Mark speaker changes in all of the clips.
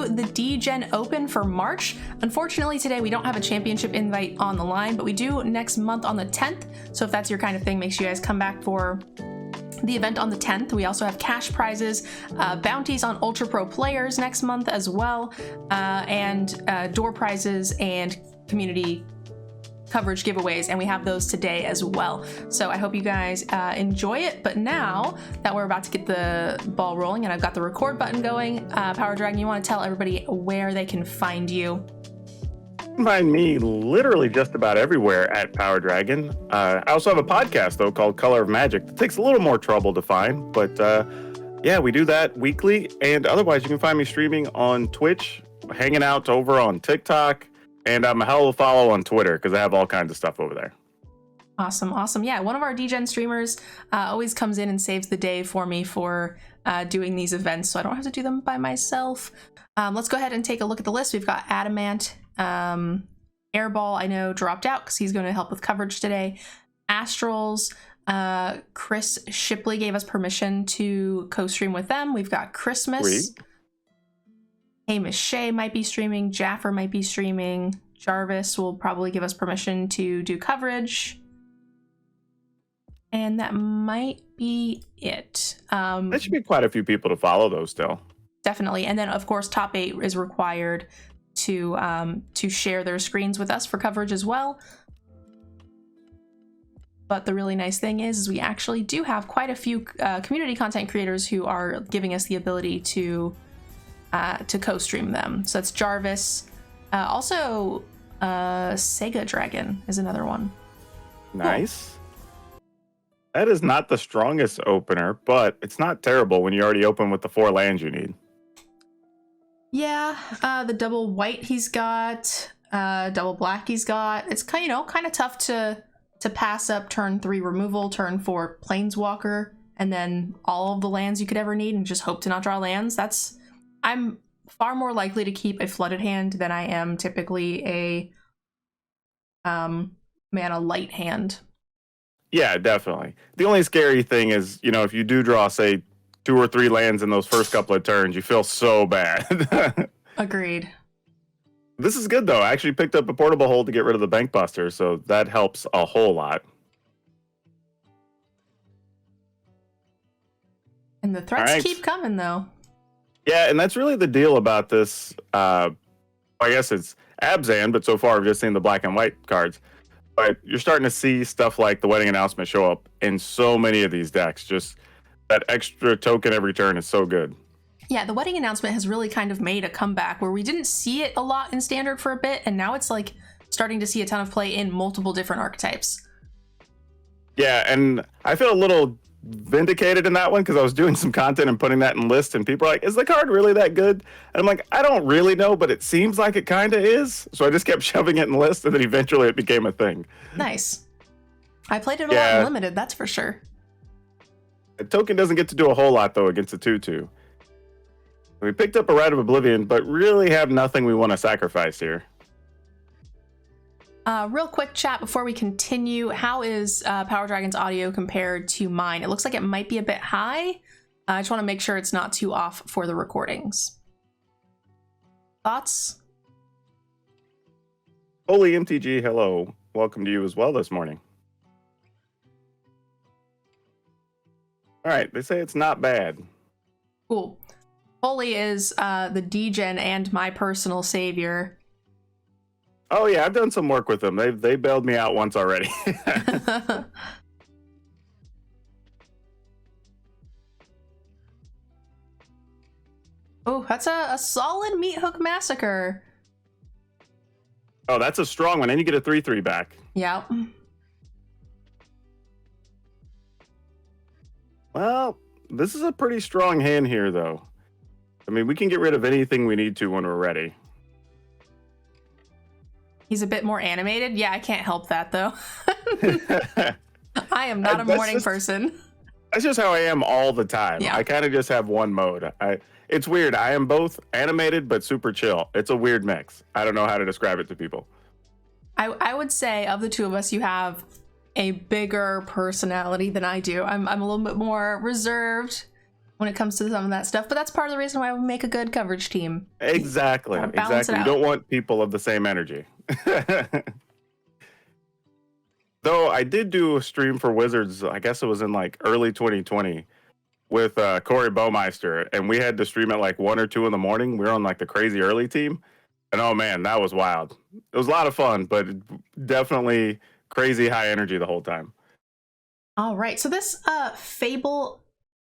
Speaker 1: to the Degen Open for March. Unfortunately, today we don't have a championship invite on the line, but we do next month on the 10th. So if that's your kind of thing, make sure you guys come back for the event on the 10th. We also have cash prizes, bounties on Ultra Pro players next month as well, and door prizes and community coverage giveaways, and we have those today as well. So I hope you guys enjoy it. But now that we're about to get the ball rolling and I've got the record button going, Power Dragon, you want to tell everybody where they can find you?
Speaker 2: Find me literally just about everywhere at Power Dragon. I also have a podcast though called Color of Magic. It takes a little more trouble to find, but yeah, we do that weekly. And otherwise, you can find me streaming on Twitch, hanging out over on TikTok, and I'm a hell of a follow on Twitter because I have all kinds of stuff over there.
Speaker 1: Awesome. Yeah, one of our Degen streamers always comes in and saves the day for me for doing these events, so I don't have to do them by myself. Let's go ahead and take a look at the list. We've got Adamant, Airball, I know, dropped out because he's going to help with coverage today. Astrals, Chris Shipley gave us permission to co-stream with them. We've got Christmas.
Speaker 2: Sweet.
Speaker 1: Hamish Shea might be streaming. Jaffer might be streaming. Jarvis will probably give us permission to do coverage. And that might be it.
Speaker 2: There should be quite a few people to follow though still.
Speaker 1: Definitely. And then, of course, top 8 is required to share their screens with us for coverage as well. But the really nice thing is we actually do have quite a few community content creators who are giving us the ability to co-stream them. So that's Jarvis. Also, Sega Dragon is another one.
Speaker 2: Nice. Cool. That is not the strongest opener, but it's not terrible when you already open with the 4 lands you need.
Speaker 1: Yeah, the double white he's got, double black he's got. It's kind of tough to pass up turn 3 removal, turn 4 planeswalker, and then all of the lands you could ever need and just hope to not draw lands. I'm far more likely to keep a flooded hand than I am typically a mana light hand.
Speaker 2: Yeah, definitely. The only scary thing is, if you do draw, say, 2 or 3 lands in those first couple of turns, you feel so bad.
Speaker 1: Agreed.
Speaker 2: This is good, though. I actually picked up a portable hold to get rid of the Bank Buster, so that helps a whole lot.
Speaker 1: And the threats keep coming, though.
Speaker 2: Yeah, and that's really the deal about this. I guess it's Abzan, but so far I've just seen the black and white cards. But you're starting to see stuff like the Wedding Announcement show up in so many of these decks. Just that extra token every turn is so good.
Speaker 1: Yeah, the Wedding Announcement has really kind of made a comeback where we didn't see it a lot in Standard for a bit, and now it's like starting to see a ton of play in multiple different archetypes.
Speaker 2: Yeah, and I feel a little vindicated in that one because I was doing some content and putting that in list, and people are like, is the card really that good? And I'm like, I don't really know, but it seems like it kind of is. So I just kept shoving it in list, and then eventually it became a thing.
Speaker 1: Nice. I played it a lot in Limited, that's for sure.
Speaker 2: The token doesn't get to do a whole lot, though, against a 2/2. We picked up a Rite of Oblivion, but really have nothing we want to sacrifice here.
Speaker 1: Real quick chat before we continue. How is Power Dragon's audio compared to mine? It looks like it might be a bit high. I just want to make sure it's not too off for the recordings. Thoughts?
Speaker 2: Holy MTG, hello. Welcome to you as well this morning. All right, they say it's not bad.
Speaker 1: Cool. Holy is the Degen and my personal savior.
Speaker 2: Oh yeah, I've done some work with them. They bailed me out once already.
Speaker 1: Oh, that's a solid Meat Hook Massacre.
Speaker 2: Oh, that's a strong one, and you get a 3/3 back.
Speaker 1: Yeah.
Speaker 2: Well, this is a pretty strong hand here, though. I mean, we can get rid of anything we need to when we're ready.
Speaker 1: He's a bit more animated. Yeah, I can't help that, though. I am not a morning person.
Speaker 2: That's just how I am all the time. Yeah. I kind of just have one mode. It's weird. I am both animated but super chill. It's a weird mix. I don't know how to describe it to people.
Speaker 1: I would say of the two of us, you have a bigger personality than I do. I'm a little bit more reserved. when it comes to some of that stuff, but that's part of the reason why we make a good coverage team.
Speaker 2: Exactly.
Speaker 1: Gotta balance it
Speaker 2: Exactly. You
Speaker 1: out.
Speaker 2: don't want people of the same energy. Though I did do a stream for Wizards, I guess it was in like early 2020 with Corey Baumeister, and we had to stream at like 1 or 2 in the morning. We were on like the crazy early team. And oh man, that was wild. It was a lot of fun, but definitely crazy high energy the whole time.
Speaker 1: All right, so this Fable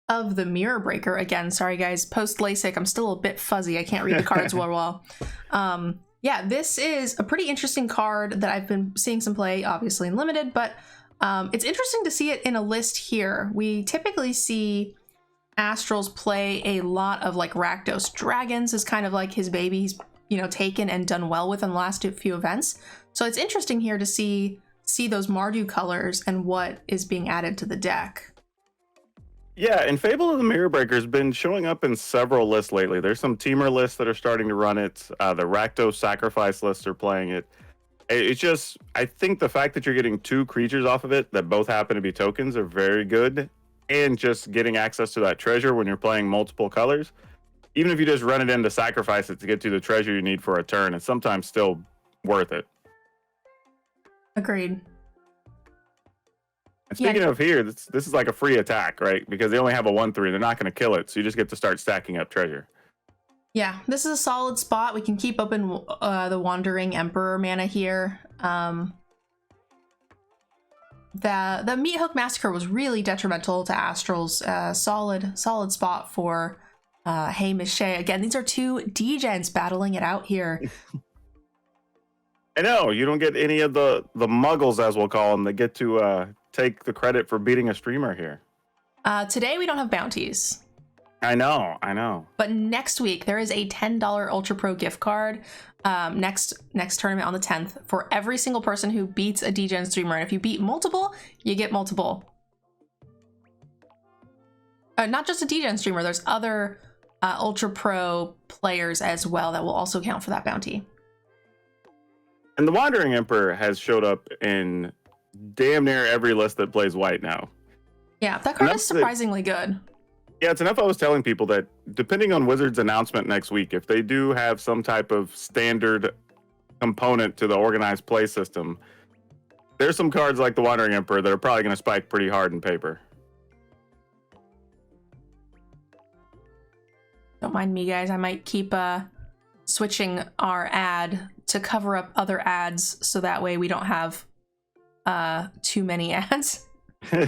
Speaker 1: of the Mirror Breaker, again, sorry guys, post LASIK, I'm still a bit fuzzy. I can't read the cards well. Yeah, this is a pretty interesting card that I've been seeing some play, obviously in limited, but it's interesting to see it in a list here. We typically see Astrals play a lot of like Rakdos. Dragons is kind of like his baby. He's, you know, taken and done well with in the last few events. So it's interesting here to see those Mardu colors and what is being added to the deck.
Speaker 2: Yeah, and Fable of the Mirror Breaker has been showing up in several lists lately. There's some teamer lists that are starting to run it. The Rakdos Sacrifice lists are playing it. It's just, I think the fact that you're getting 2 creatures off of it that both happen to be tokens are very good. And just getting access to that treasure when you're playing multiple colors. Even if you just run it in to sacrifice it to get to the treasure you need for a turn, it's sometimes still worth it.
Speaker 1: Agreed.
Speaker 2: And speaking of here, this is like a free attack, right? Because they only have a 1/3. They're not going to kill it, so you just get to start stacking up treasure.
Speaker 1: Yeah, this is a solid spot. We can keep open the Wandering Emperor mana here. The Meat Hook Massacre was really detrimental to Astral's. Solid spot for Hamish Shea. Again, these are 2 Degens battling it out here.
Speaker 2: I know, you don't get any of the muggles, as we'll call them, that get to take the credit for beating a streamer here.
Speaker 1: Today we don't have bounties.
Speaker 2: I know.
Speaker 1: But next week there is a $10 Ultra Pro gift card next tournament on the 10th for every single person who beats a Degen streamer. And if you beat multiple, you get multiple. Not just a Degen streamer, there's other Ultra Pro players as well that will also count for that bounty.
Speaker 2: And the Wandering Emperor has showed up in damn near every list that plays white now.
Speaker 1: Yeah, that card is surprisingly good.
Speaker 2: Yeah, it's enough I was telling people that depending on Wizards' announcement next week, if they do have some type of standard component to the organized play system, there's some cards like the Wandering Emperor that are probably going to spike pretty hard in paper.
Speaker 1: Don't mind me, guys. I might keep switching our ad to cover up other ads so that way we don't have too many ads.
Speaker 2: All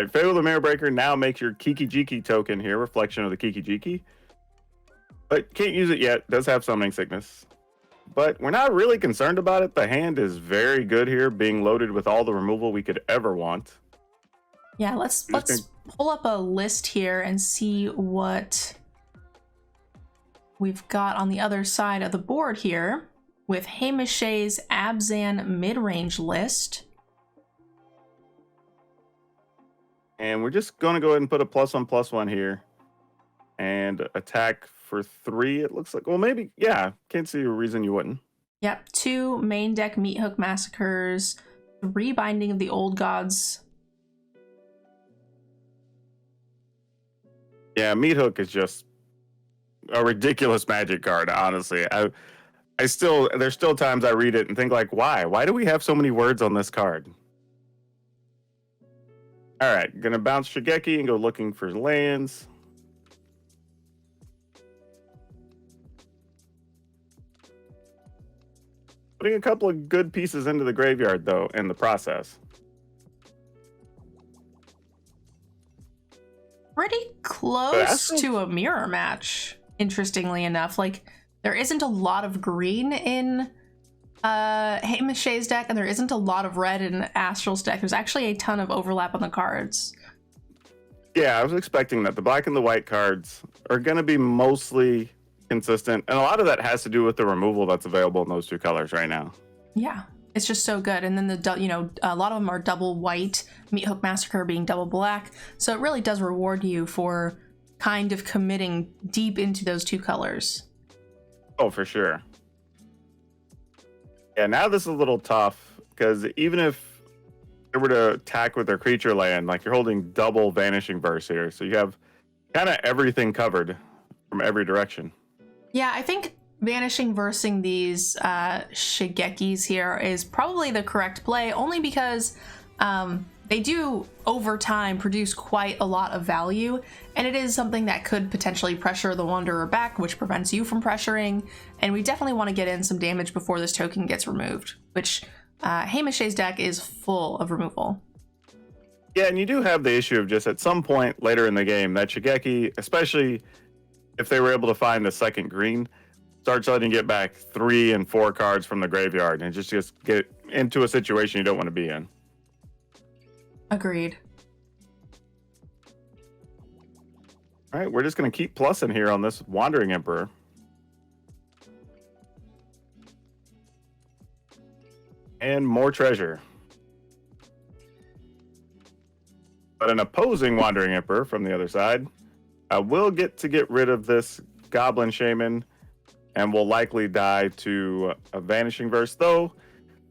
Speaker 2: right, Fable the Mirror Breaker now makes your Kiki Jiki token here, reflection of the Kiki Jiki. But can't use it yet, does have summoning sickness. But we're not really concerned about it. The hand is very good here, being loaded with all the removal we could ever want.
Speaker 1: Yeah, let's pull up a list here and see what we've got on the other side of the board here with Hamish Shea's Abzan mid-range list.
Speaker 2: And we're just going to go ahead and put a +1/+1 here. And attack for 3, it looks like. Well, maybe, yeah. Can't see a reason you wouldn't.
Speaker 1: Yep, 2 main deck Meat Hook Massacres, 3 Binding of the Old Gods.
Speaker 2: Yeah, Meat Hook is just a ridiculous Magic card, honestly. There's still times I read it and think like, why? Why do we have so many words on this card? All right, gonna bounce Shigeki and go looking for lands. Putting a couple of good pieces into the graveyard, though, in the process.
Speaker 1: Pretty close to a mirror match, interestingly enough. Like, there isn't a lot of green in Hamish Shea's deck, and there isn't a lot of red in Astral's deck. There's actually a ton of overlap on the cards.
Speaker 2: Yeah, I was expecting that. The black and the white cards are going to be mostly consistent, and a lot of that has to do with the removal that's available in those 2 colors right now.
Speaker 1: Yeah, it's just so good. And then a lot of them are double white, Meat Hook Massacre being double black, so it really does reward you for kind of committing deep into those 2 colors.
Speaker 2: Oh, for sure. Yeah, now this is a little tough because even if they were to attack with their creature land, like you're holding double Vanishing Verse here. So you have kind of everything covered from every direction.
Speaker 1: Yeah, I think Vanishing versing these Shigekis here is probably the correct play, only because they do, over time, produce quite a lot of value, and it is something that could potentially pressure the Wanderer back, which prevents you from pressuring, and we definitely want to get in some damage before this token gets removed, which Hamish's deck is full of removal.
Speaker 2: Yeah, and you do have the issue of just at some point later in the game, that Shigeki, especially if they were able to find the second green, starts letting you get back 3 and 4 cards from the graveyard, and just get into a situation you don't want to be in.
Speaker 1: Agreed.
Speaker 2: All right, we're just going to keep plussing here on this Wandering Emperor. And more treasure. But an opposing Wandering Emperor from the other side will get rid of this Goblin Shaman and will likely die to a Vanishing Verse, though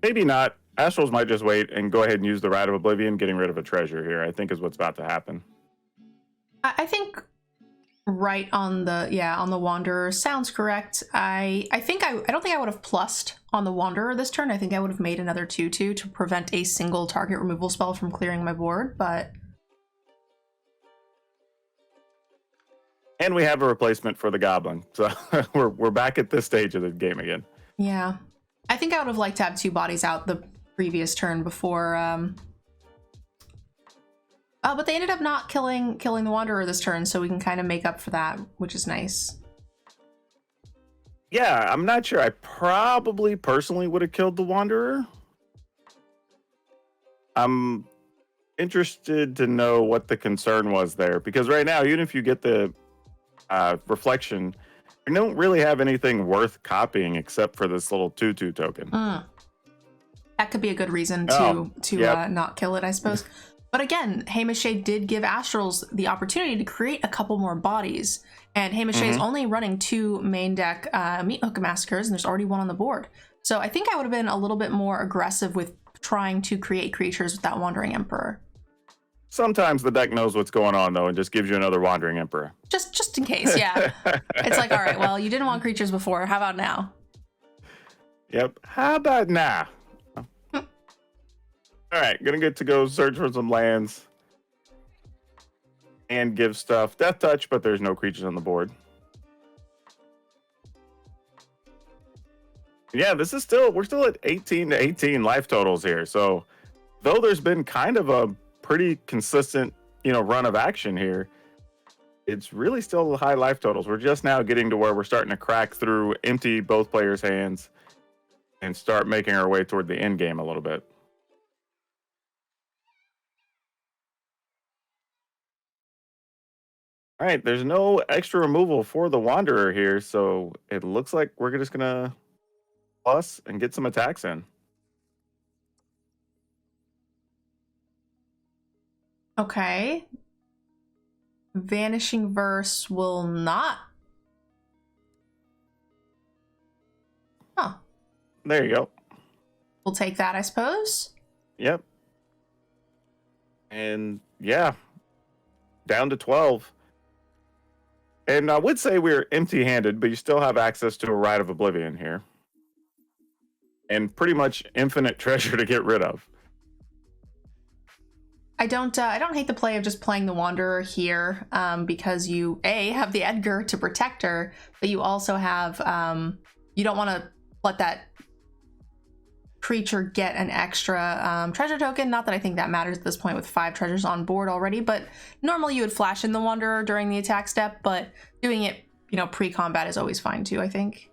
Speaker 2: maybe not. Astrals might just wait and go ahead and use the Rite of Oblivion, getting rid of a treasure here, I think is what's about to happen.
Speaker 1: I think right on the Wanderer sounds correct. I don't think I would have plussed on the Wanderer this turn. I think I would have made another 2/2 to prevent a single target removal spell from clearing my board, but...
Speaker 2: And we have a replacement for the Goblin, so we're back at this stage of the game again.
Speaker 1: Yeah. I think I would have liked to have 2 bodies out the previous turn before... but they ended up not killing the Wanderer this turn, so we can kind of make up for that, which is nice.
Speaker 2: Yeah, I'm not sure. I probably personally would have killed the Wanderer. I'm interested to know what the concern was there, because right now, even if you get the reflection, you don't really have anything worth copying except for this little 2/2 token.
Speaker 1: That could be a good reason to not kill it, I suppose. But again, Hamish did give Astrals the opportunity to create a couple more bodies. And Hamish is only running 2 main deck Meathook Massacres, and there's already 1 on the board. So I think I would have been a little bit more aggressive with trying to create creatures with that Wandering Emperor.
Speaker 2: Sometimes the deck knows what's going on, though, and just gives you another Wandering Emperor.
Speaker 1: Just in case, yeah. It's like, all right, well, you didn't want creatures before. How about now?
Speaker 2: Yep. How about now? All right, gonna get to go search for some lands and give stuff Death Touch, but there's no creatures on the board. Yeah, we're still at 18 to 18 life totals here. So though there's been kind of a pretty consistent, run of action here, it's really still high life totals. We're just now getting to where we're starting to crack through, empty both players' hands, and start making our way toward the end game a little bit. All right, there's no extra removal for the Wanderer here, so it looks like we're just gonna plus and get some attacks in.
Speaker 1: Okay. Vanishing Verse will not. Huh.
Speaker 2: There you go.
Speaker 1: We'll take that, I suppose.
Speaker 2: Yep. And yeah, down to 12. And I would say we're empty-handed, but you still have access to a Rite of Oblivion here. And pretty much infinite treasure to get rid of.
Speaker 1: I don't hate the play of just playing the Wanderer here, because you have the Edgar to protect her, but you also have you don't want to let that creature get an extra treasure token. Not that I think that matters at this point with 5 treasures on board already, but normally you would flash in the Wanderer during the attack step, but doing it, pre-combat is always fine too, I think.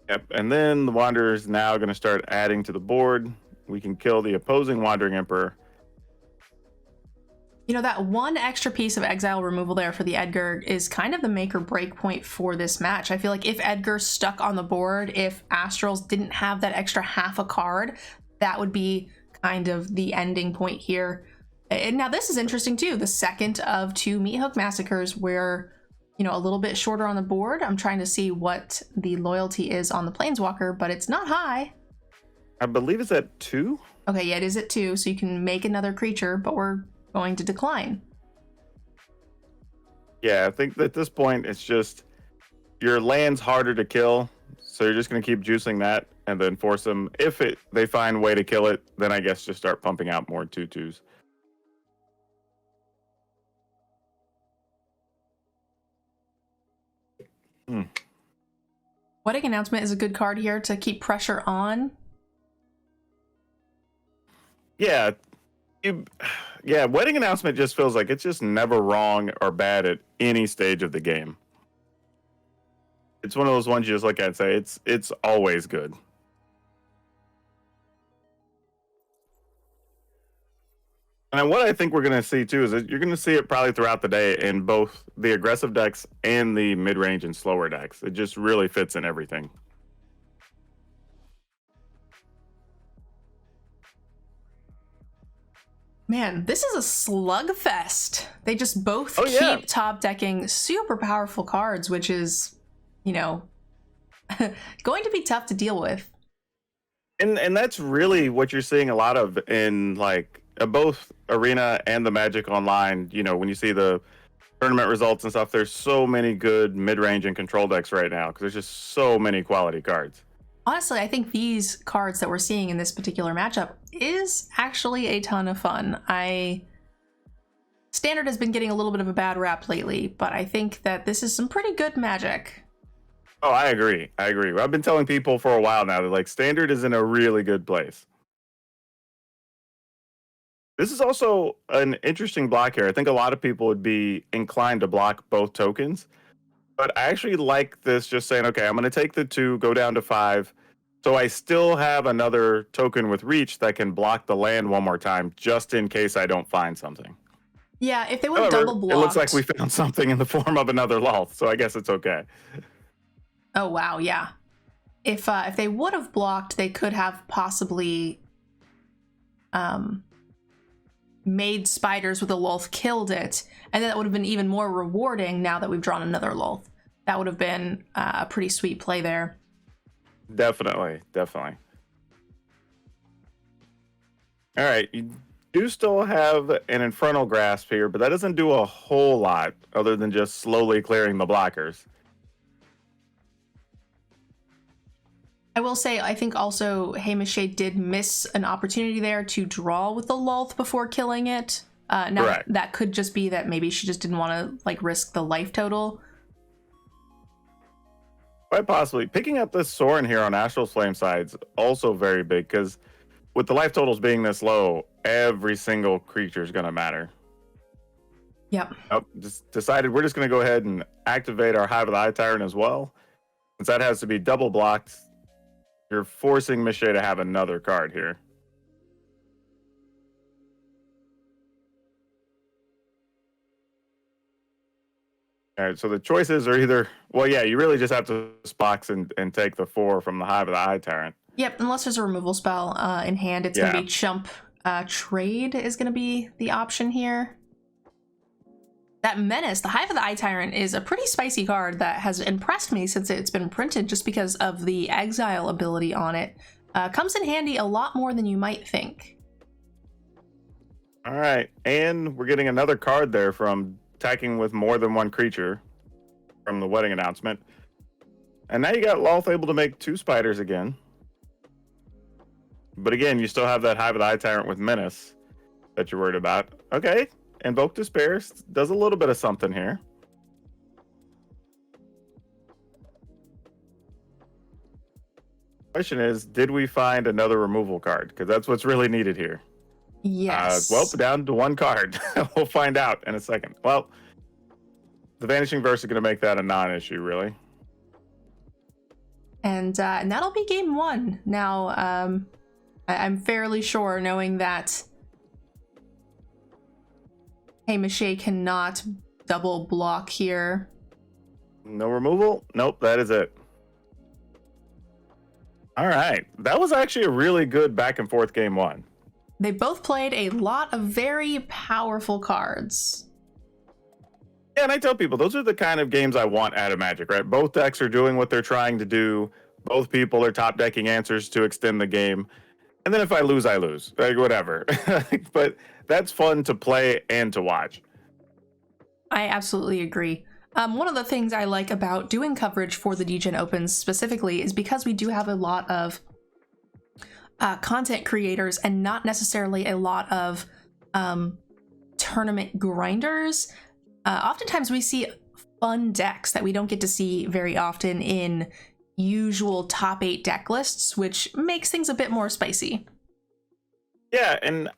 Speaker 2: Yep, and then the Wanderer is now going to start adding to the board. We can kill the opposing Wandering Emperor.
Speaker 1: That 1 extra piece of exile removal there for the Edgar is kind of the make or break point for this match. I feel like if Edgar stuck on the board, if Astrals didn't have that extra half a card, that would be kind of the ending point here. And now this is interesting too. The second of 2 Meathook Massacres where, a little bit shorter on the board. I'm trying to see what the loyalty is on the Planeswalker, but it's not high.
Speaker 2: I believe it's at 2.
Speaker 1: Okay, yeah, it is at 2, so you can make another creature, but we're going to decline.
Speaker 2: Yeah, I think at this point it's just your land's harder to kill, so you're just going to keep juicing that and then force them. If they find a way to kill it, then I guess just start pumping out more 2/2s.
Speaker 1: Wedding Announcement is a good card here to keep pressure on.
Speaker 2: Yeah, Wedding Announcement just feels like it's just never wrong or bad at any stage of the game. It's one of those ones you just look at and say it's always good. And what I think we're going to see too is that you're going to see it probably throughout the day in both the aggressive decks and the mid-range and slower decks. It just really fits in everything.
Speaker 1: Man, this is a slugfest. They just both keep top decking super powerful cards, which is, going to be tough to deal with.
Speaker 2: And that's really what you're seeing a lot of in both Arena and the Magic Online. When you see the tournament results and stuff, there's so many good mid-range and control decks right now because there's just so many quality cards.
Speaker 1: Honestly, I think these cards that we're seeing in this particular matchup is actually a ton of fun. Standard has been getting a little bit of a bad rap lately, but I think that this is some pretty good Magic.
Speaker 2: Oh, I agree. I've been telling people for a while now that Standard is in a really good place. This is also an interesting block here. I think a lot of people would be inclined to block both tokens. But I actually like this just saying, okay, I'm going to take the 2, go down to 5. So I still have another token with reach that can block the land one more time, just in case I don't find something.
Speaker 1: Yeah, if they would have double blocked.
Speaker 2: It looks like we found something in the form of another Lolth, so I guess it's okay.
Speaker 1: Oh, wow, yeah. If they would have blocked, they could have possibly made spiders with a Lolth, killed it, and then that would have been even more rewarding now that we've drawn another Lolth. That would have been a pretty sweet play there.
Speaker 2: Definitely. All right, you do still have an Infernal Grasp here, but that doesn't do a whole lot other than just slowly clearing the blockers.
Speaker 1: I will say, I think also Hamish did miss an opportunity there to draw with the Lolth before killing it. Now,
Speaker 2: Correct.
Speaker 1: That could just be that maybe she just didn't want to risk the life total.
Speaker 2: Quite possibly. Picking up this Sorin here on Astral's Flame side's also very big, because with the life totals being this low, every single creature is going to matter.
Speaker 1: Yep.
Speaker 2: Just decided we're just going to go ahead and activate our Hive of the Eye Tyrant as well. Since that has to be double blocked, you're forcing Miché to have another card here. All right, so the choices are either, you really just have to box and take the 4 from the Hive of the Eye Tyrant.
Speaker 1: Yep, unless there's a removal spell in hand, it's going to be Chump. Trade is going to be the option here. That Menace, the Hive of the Eye Tyrant, is a pretty spicy card that has impressed me since it's been printed just because of the exile ability on it. Comes in handy a lot more than you might think.
Speaker 2: All right, and we're getting another card there from attacking with more than one creature from the Wedding Announcement. And now you got Lolth able to make 2 spiders again. But again, you still have that Hive of the Eye Tyrant with Menace that you're worried about. Okay, Invoke Despair does a little bit of something here. Question is, did we find another removal card? Because that's what's really needed here.
Speaker 1: Yes.
Speaker 2: Down to 1 card. We'll find out in a second. Well, the Vanishing Verse is going to make that a non-issue, really.
Speaker 1: And that'll be game 1. Now, I'm fairly sure, knowing that Hamish cannot double block here.
Speaker 2: No removal? Nope, that is it. All right. That was actually a really good back and forth game 1.
Speaker 1: They both played a lot of very powerful cards.
Speaker 2: Yeah, and I tell people, those are the kind of games I want out of Magic, right? Both decks are doing what they're trying to do. Both people are top decking answers to extend the game. And then if I lose, I lose. Like, whatever. But that's fun to play and to watch.
Speaker 1: I absolutely agree. One of the things I like about doing coverage for the Degen Opens specifically is because we do have a lot of content creators and not necessarily a lot of tournament grinders. Oftentimes we see fun decks that we don't get to see very often in usual top 8 deck lists, which makes things a bit more spicy.
Speaker 2: Yeah, and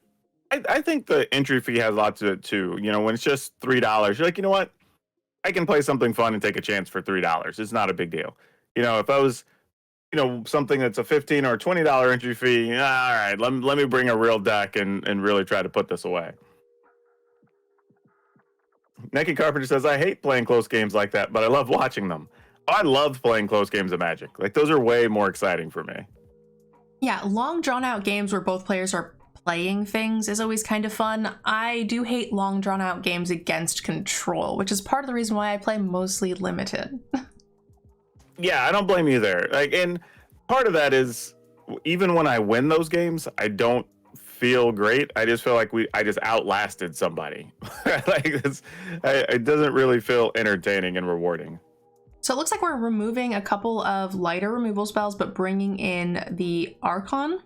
Speaker 2: I think the entry fee has a lot to it too. You know, when it's just $3, you're like, you know what? I can play something fun and take a chance for $3. It's not a big deal. You know, if I was, you know, something that's a $15 or $20 entry fee, all right, let me bring a real deck and really try to put this away. Naked Carpenter says, I hate playing close games like that, but I love watching them. I love playing close games of Magic. Like, those are way more exciting for me.
Speaker 1: Yeah, long drawn out games where both players are playing things is always kind of fun. I do hate long drawn out games against control, which is part of the reason why I play mostly limited.
Speaker 2: Yeah, I don't blame you there. Like, and part of that is even when I win those games, I don't feel great. I just feel like I just outlasted somebody. Like, it doesn't really feel entertaining and rewarding.
Speaker 1: So it looks like we're removing a couple of lighter removal spells, but bringing in the Archon,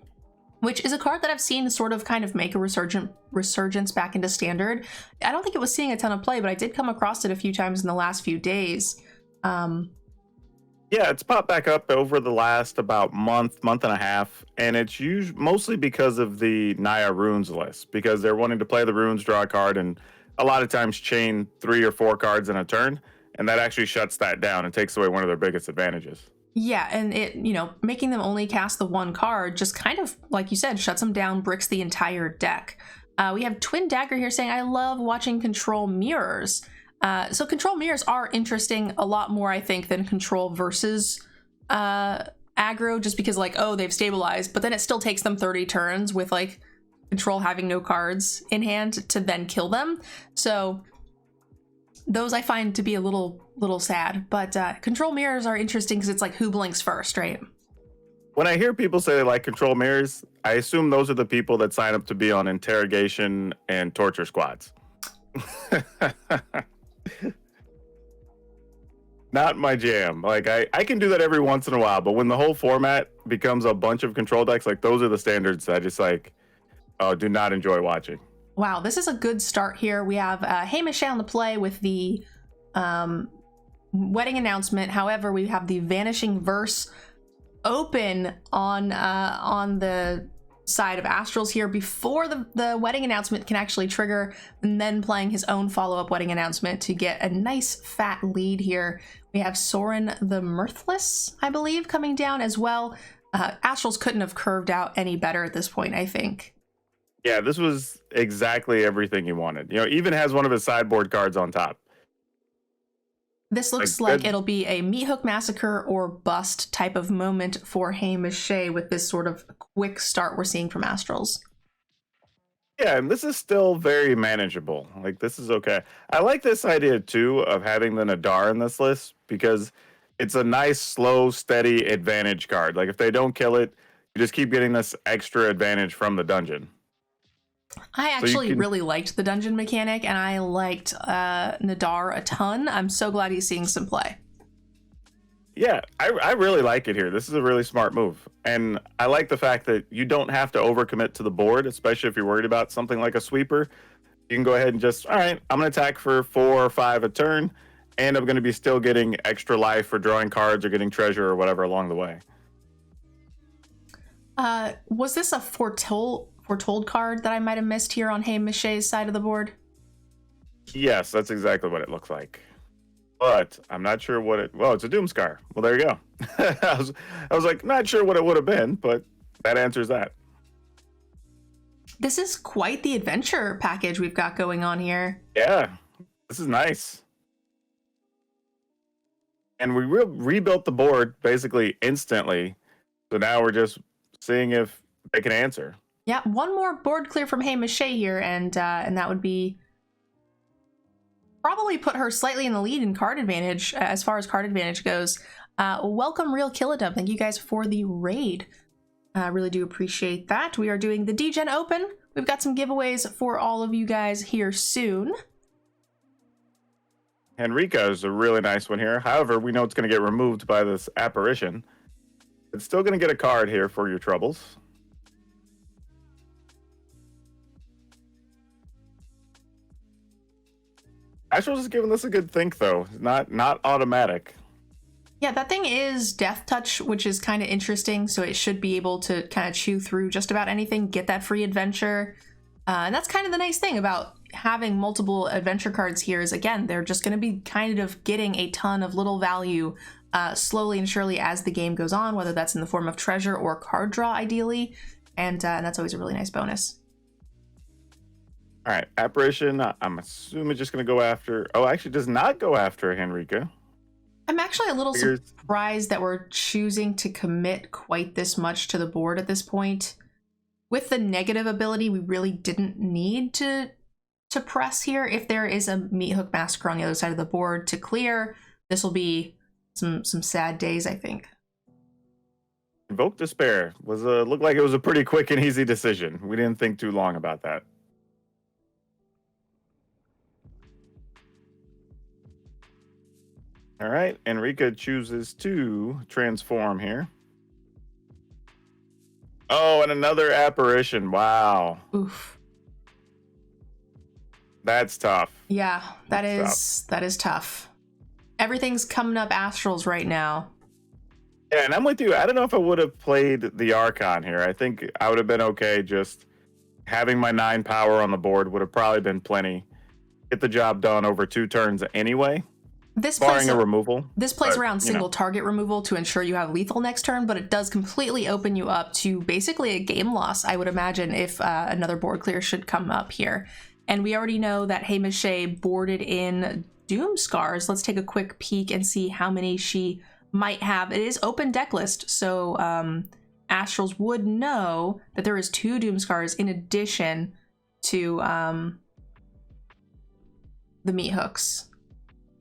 Speaker 1: which is a card that I've seen sort of kind of make a resurgence back into Standard. I don't think it was seeing a ton of play, but I did come across it a few times in the last few days.
Speaker 2: Yeah, it's popped back up over the last about month and a half, and it's mostly because of the Naya Runes list, because they're wanting to play the runes, draw a card, and a lot of times chain 3 or 4 cards in a turn, and that actually shuts that down and takes away one of their biggest advantages.
Speaker 1: Yeah, and it, you know, making them only cast the one card just kind of, like you said, shuts them down, bricks the entire deck. We have Twin Dagger here saying, I love watching control mirrors. So control mirrors are interesting a lot more, I think, than control versus aggro, just because, like, oh, they've stabilized, but then it still takes them 30 turns with, like, control having no cards in hand to then kill them. So those I find to be a little sad, but control mirrors are interesting because it's like who blinks first, right?
Speaker 2: When I hear people say they like control mirrors, I assume those are the people that sign up to be on interrogation and torture squads. Not my jam. Like, I can do that every once in a while, but when the whole format becomes a bunch of control decks, like, those are the standards that I just, like, do not enjoy watching.
Speaker 1: Wow, this is a good start here. We have Hamish on the play with the wedding announcement. However, we have the Vanishing Verse open on the side of Astrals here before the wedding announcement can actually trigger, and then playing his own follow-up wedding announcement to get a nice fat lead here. We have Sorin the Mirthless, I believe, coming down as well. Astrals couldn't have curved out any better at this point, I think.
Speaker 2: Yeah, this was exactly everything he wanted. You know, even has one of his sideboard cards on top.
Speaker 1: This looks like it'll be a Meat Hook Massacre or bust type of moment for Hamish with this sort of quick start we're seeing from Astrals.
Speaker 2: Yeah, and this is still very manageable. Like, this is okay. I like this idea, too, of having the Nadar in this list, because it's a nice, slow, steady advantage card. Like, if they don't kill it, you just keep getting this extra advantage from the dungeon.
Speaker 1: I actually really liked the dungeon mechanic, and I liked Nadar a ton. I'm so glad he's seeing some play.
Speaker 2: Yeah, I really like it here. This is a really smart move. And I like the fact that you don't have to overcommit to the board, especially if you're worried about something like a sweeper. You can go ahead and just, all right, I'm going to attack for 4 or 5 a turn, and I'm going to be still getting extra life for drawing cards or getting treasure or whatever along the way.
Speaker 1: Was this a foretold card that I might have missed here on Hamish's side of the board?
Speaker 2: Yes, that's exactly what it looks like. But I'm not sure what it... Well, it's a Doomscar. Well, there you go. I was like, not sure what it would have been, but that answers that.
Speaker 1: This is quite the adventure package we've got going on here.
Speaker 2: Yeah, this is nice. And we rebuilt the board basically instantly. So now we're just seeing if they can answer.
Speaker 1: Yeah, one more board clear from Hamish here, and that would be probably put her slightly in the lead in card advantage as far as card advantage goes. Welcome, Real Killadub. Thank you guys for the raid. I really do appreciate that. We are doing the Degen Open. We've got some giveaways for all of you guys here soon.
Speaker 2: Henrika is a really nice one here. However, we know it's going to get removed by this apparition. It's still going to get a card here for your troubles. Astrals is giving this a good think, though. Not automatic.
Speaker 1: Yeah, that thing is Death Touch, which is kind of interesting. So it should be able to kind of chew through just about anything, get that free adventure. And that's kind of the nice thing about having multiple adventure cards here is, again, they're just going to be kind of getting a ton of little value slowly and surely as the game goes on, whether that's in the form of treasure or card draw, ideally. And that's always a really nice bonus.
Speaker 2: All right, apparition. I'm assuming just going to go after. Oh, actually, does not go after Henrika.
Speaker 1: I'm actually a little surprised that we're choosing to commit quite this much to the board at this point. With the negative ability, we really didn't need to press here. If there is a Meat Hook Massacre on the other side of the board to clear, this will be some sad days, I think.
Speaker 2: Invoke Despair was looked like it was a pretty quick and easy decision. We didn't think too long about that. All right, Enrica chooses to transform here. Oh, and another apparition. Wow.
Speaker 1: Oof.
Speaker 2: That's tough.
Speaker 1: Yeah, that is tough. Everything's coming up astrals right now.
Speaker 2: Yeah, and I'm with you. I don't know if I would have played the Archon here. I think I would have been okay just having my 9 power on the board would have probably been plenty. Get the job done over 2 turns anyway. Barring a removal.
Speaker 1: This plays around single target removal to ensure you have lethal next turn, but it does completely open you up to basically a game loss, I would imagine, if another board clear should come up here. And we already know that Haymache boarded in Doom Scars. Let's take a quick peek and see how many she might have. It is open deck list, so Astrals would know that there is 2 Doom Scars in addition to the Meat Hooks.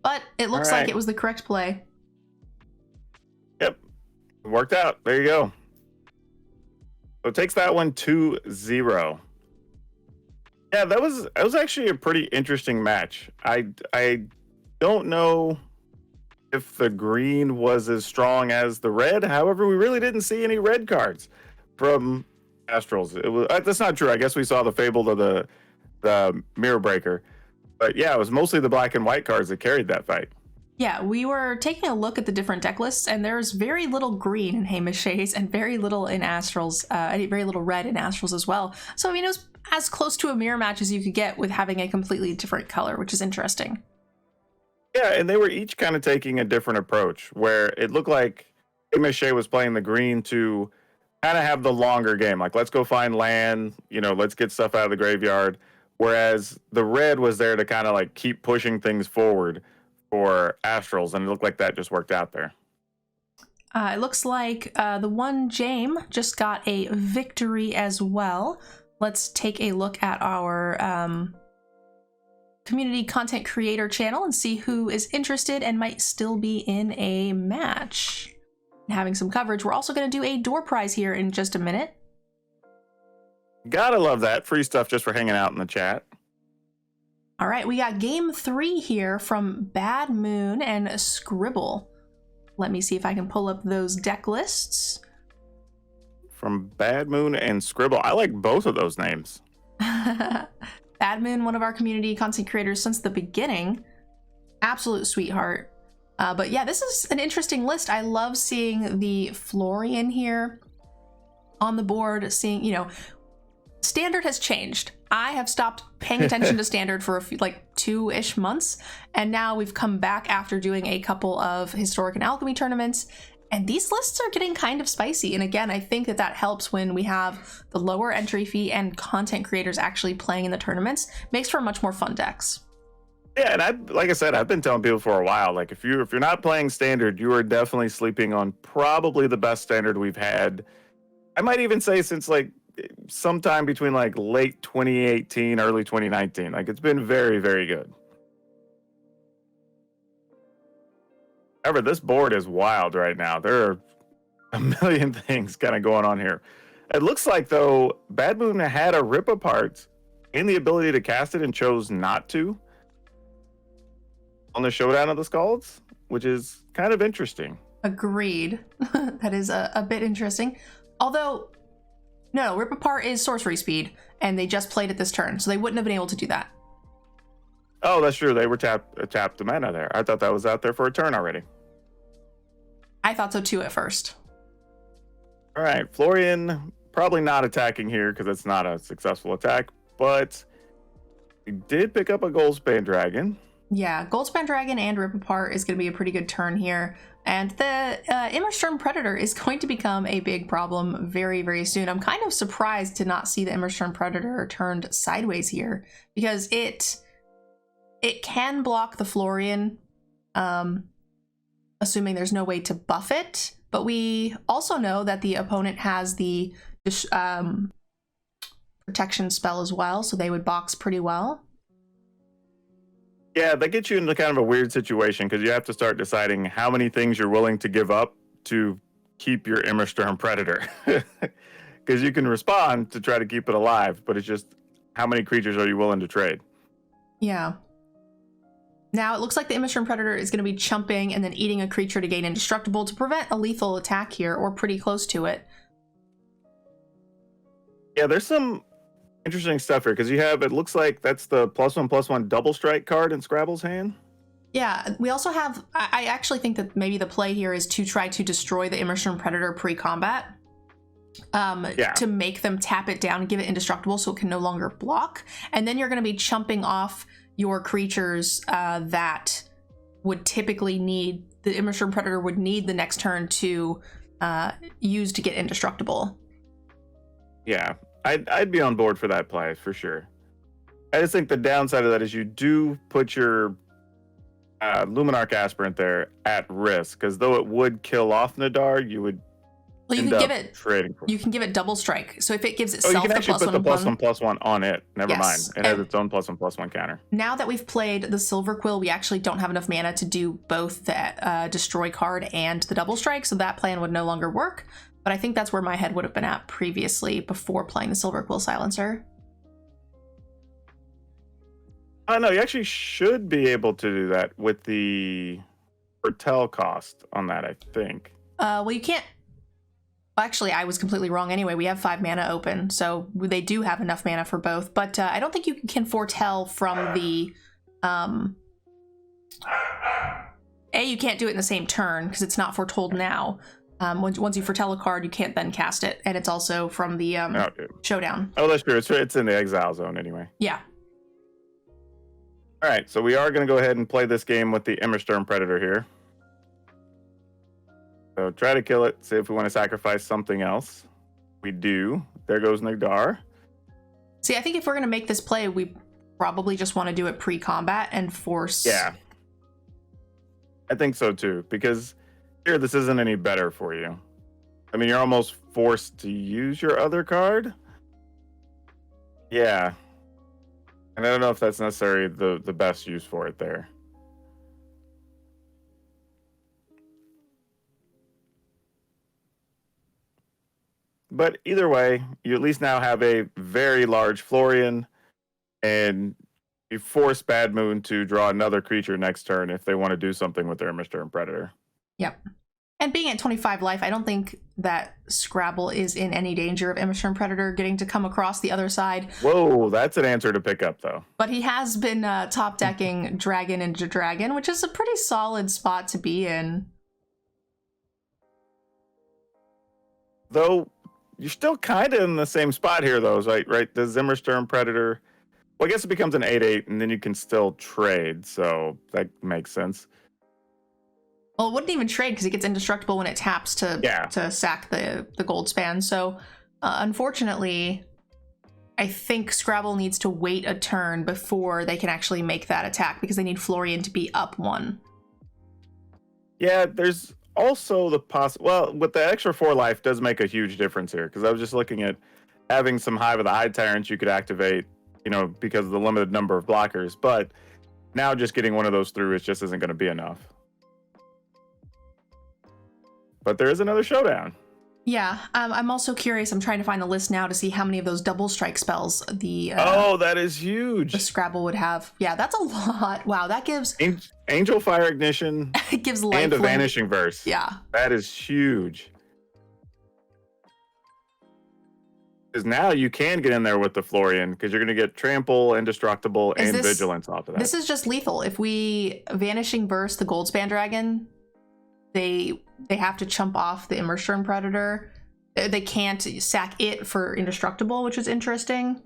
Speaker 1: But it looks like it was the correct play.
Speaker 2: Yep. It worked out. There you go. So it takes that one 2-0. Yeah, that was actually a pretty interesting match. I don't know if the green was as strong as the red. However, we really didn't see any red cards from Astrals. It was that's not true. I guess we saw the Fable of the Mirror Breaker. But yeah, it was mostly the black and white cards that carried that fight.
Speaker 1: Yeah, we were taking a look at the different deck lists, and there's very little green in Haymache's and very little in Astrals, very little red in Astrals as well. So, I mean, it was as close to a mirror match as you could get with having a completely different color, which is interesting.
Speaker 2: Yeah, and they were each kind of taking a different approach, where it looked like Haymache was playing the green to kind of have the longer game. Like, let's go find land, let's get stuff out of the graveyard. Whereas the red was there to kind of like keep pushing things forward for Astrals, and it looked like that just worked out there.
Speaker 1: It looks like the one Jame just got a victory as well. Let's take a look at our community content creator channel and see who is interested and might still be in a match. Having some coverage. We're also going to do a door prize here in just a minute.
Speaker 2: Gotta love that. Free stuff just for hanging out in the chat.
Speaker 1: All right, we got game 3 here from Bad Moon and Scribble. Let me see if I can pull up those deck lists.
Speaker 2: From Bad Moon and Scribble. I like both of those names.
Speaker 1: Bad Moon, one of our community content creators since the beginning. Absolute sweetheart. But yeah, this is an interesting list. I love seeing the Florian here on the board, seeing, Standard has changed. I have stopped paying attention to Standard for a few, 2-ish months, and now we've come back after doing a couple of Historic and Alchemy tournaments, and these lists are getting kind of spicy. And again, I think that helps when we have the lower entry fee and content creators actually playing in the tournaments. Makes for much more fun decks.
Speaker 2: Yeah, and like I said, I've been telling people for a while, if you're not playing Standard, you are definitely sleeping on probably the best Standard we've had. I might even say since sometime between late 2018, early 2019. It's been very, very good. However, this board is wild right now. There are a million things kind of going on here. It looks like, though, Bad Moon had a rip apart and the ability to cast it and chose not to on the Showdown of the Scalds, which is kind of interesting.
Speaker 1: Agreed. That is a bit interesting. Although, no, Rip Apart is sorcery speed, and they just played it this turn, so they wouldn't have been able to do that.
Speaker 2: Oh, that's true. They were tapped the mana there. I thought that was out there for a turn already.
Speaker 1: I thought so too at first.
Speaker 2: All right, Florian probably not attacking here because it's not a successful attack, but he did pick up a Goldspan Dragon.
Speaker 1: Yeah, Goldspan Dragon and Rip Apart is going to be a pretty good turn here. And the Immersturm Predator is going to become a big problem very, very soon. I'm kind of surprised to not see the Immersturm Predator turned sideways here, because it can block the Florian, assuming there's no way to buff it. But we also know that the opponent has the protection spell as well, so they would box pretty well.
Speaker 2: Yeah, that gets you into kind of a weird situation because you have to start deciding how many things you're willing to give up to keep your Immersturm Predator. Because you can respond to try to keep it alive, but it's just how many creatures are you willing to trade?
Speaker 1: Yeah. Now it looks like the Immersturm Predator is going to be chumping and then eating a creature to gain indestructible to prevent a lethal attack here, or pretty close to it.
Speaker 2: Yeah, there's some interesting stuff here because you have, it looks like that's the +1/+1 double strike card in Scrabble's hand.
Speaker 1: Yeah, we also have, I actually think that maybe the play here is to try to destroy the Immersturm Predator pre-combat. To make them tap it down and give it indestructible so it can no longer block. And then you're going to be chumping off your creatures that would typically need, the Immersturm Predator would need the next turn to use to get indestructible.
Speaker 2: Yeah, I'd be on board for that play for sure. I just think the downside of that is you do put your Luminarch Aspirant there at risk, because though it would kill off Nadar, you would
Speaker 1: you
Speaker 2: end
Speaker 1: can
Speaker 2: up
Speaker 1: give it
Speaker 2: trading for.
Speaker 1: You can give it double strike. So if it gives
Speaker 2: you
Speaker 1: itself
Speaker 2: can
Speaker 1: the
Speaker 2: actually put the +1/+1 on it. Never
Speaker 1: Yes,
Speaker 2: mind. It has its own +1/+1 counter.
Speaker 1: Now that we've played the Silver Quill, we actually don't have enough mana to do both the destroy card and the double strike, so that plan would no longer work. But I think that's where my head would have been at previously before playing the Silver Quill Silencer.
Speaker 2: No, you actually should be able to do that with the Foretell cost on that, I think.
Speaker 1: Well, you can't. Actually, I was completely wrong anyway. We have 5 mana open, so they do have enough mana for both. But I don't think you can foretell from the... you can't do it in the same turn because it's not foretold now. Once you foretell a card, you can't then cast it. And it's also from the Showdown.
Speaker 2: Oh, that's true. It's in the exile zone anyway.
Speaker 1: Yeah.
Speaker 2: All right, so we are going to go ahead and play this game with the Immersturm Predator here. So try to kill it, see if we want to sacrifice something else. We do. There goes Nagdar.
Speaker 1: See, I think if we're going to make this play, we probably just want to do it pre-combat and force...
Speaker 2: Yeah. I think so too, because here this isn't any better for you. I mean, you're almost forced to use your other card. Yeah. And I don't know if that's necessarily the best use for it there. But either way, you at least now have a very large Florian, and you force Bad Moon to draw another creature next turn if they want to do something with their Immersturm Predator.
Speaker 1: Yep. And being at 25 life, I don't think that Scrabble is in any danger of Immersturm Predator getting to come across the other side.
Speaker 2: Whoa, that's an answer to pick up, though.
Speaker 1: But he has been top decking Dragon into Dragon, which is a pretty solid spot to be in.
Speaker 2: Though, you're still kind of in the same spot here, though, right? The Immersturm Predator, well, I guess it becomes an 8/8, and then you can still trade, so that makes sense.
Speaker 1: Well, it wouldn't even trade because it gets indestructible when it taps to sack the gold span. So, unfortunately, I think Scrabble needs to wait a turn before they can actually make that attack because they need Florian to be up 1.
Speaker 2: Yeah, there's also the well, with the extra 4 life does make a huge difference here, because I was just looking at having some Hive of the High Tyrants you could activate, because of the limited number of blockers, but now just getting one of those through just isn't going to be enough. but there is another showdown.
Speaker 1: Yeah, I'm also curious. I'm trying to find the list now to see how many of those double strike spells the
Speaker 2: that is huge.
Speaker 1: The Scrabble would have. Yeah, that's a lot. Wow, that gives
Speaker 2: Angel Fire Ignition.
Speaker 1: It gives life
Speaker 2: and a Vanishing Verse.
Speaker 1: Yeah,
Speaker 2: that is huge. Because now you can get in there with the Florian because you're going to get Trample, Indestructible, and Vigilance off of that.
Speaker 1: This is just lethal. If we Vanishing Burst the Goldspan Dragon, they have to chump off the Immersturm Predator. They can't sack it for Indestructible, which is interesting.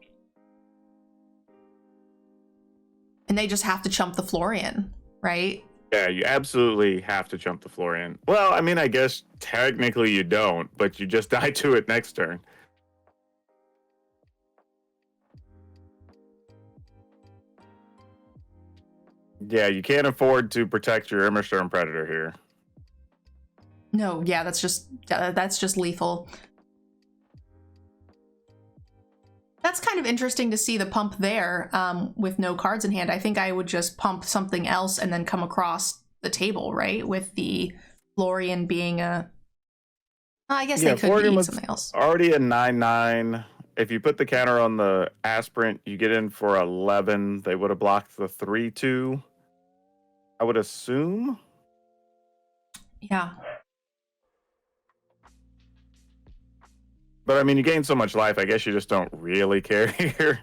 Speaker 1: And they just have to chump the Florian, right?
Speaker 2: Yeah, you absolutely have to chump the Florian. Well, I mean, I guess technically you don't, but you just die to it next turn. Yeah, you can't afford to protect your Immersturm Predator here.
Speaker 1: No, yeah, that's just lethal. That's kind of interesting to see the pump there with no cards in hand. I think I would just pump something else and then come across the table, right? With the Florian being a... I guess they could
Speaker 2: Florian
Speaker 1: be something else.
Speaker 2: Already a 9/9. If you put the counter on the Aspirant, you get in for 11. They would have blocked the 3/2. I would assume.
Speaker 1: Yeah.
Speaker 2: But I mean, you gain so much life, I guess you just don't really care here.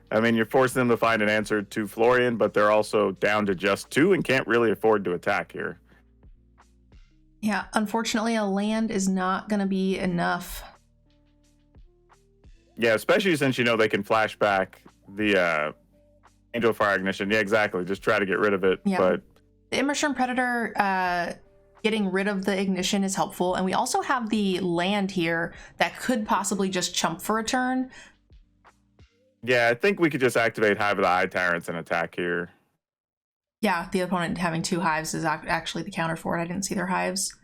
Speaker 2: I mean, you're forcing them to find an answer to Florian, but they're also down to just 2 and can't really afford to attack here.
Speaker 1: Yeah, unfortunately, a land is not going to be enough.
Speaker 2: Yeah, especially since, they can flash back the Angel Fire Ignition. Yeah, exactly. Just try to get rid of it.
Speaker 1: Yeah.
Speaker 2: But
Speaker 1: the Immersturm Predator, getting rid of the Ignition is helpful. And we also have the land here that could possibly just chump for a turn.
Speaker 2: Yeah, I think we could just activate Hive of the Eye Tyrants and attack here.
Speaker 1: Yeah, the opponent having 2 hives is actually the counter for it. I didn't see their hives.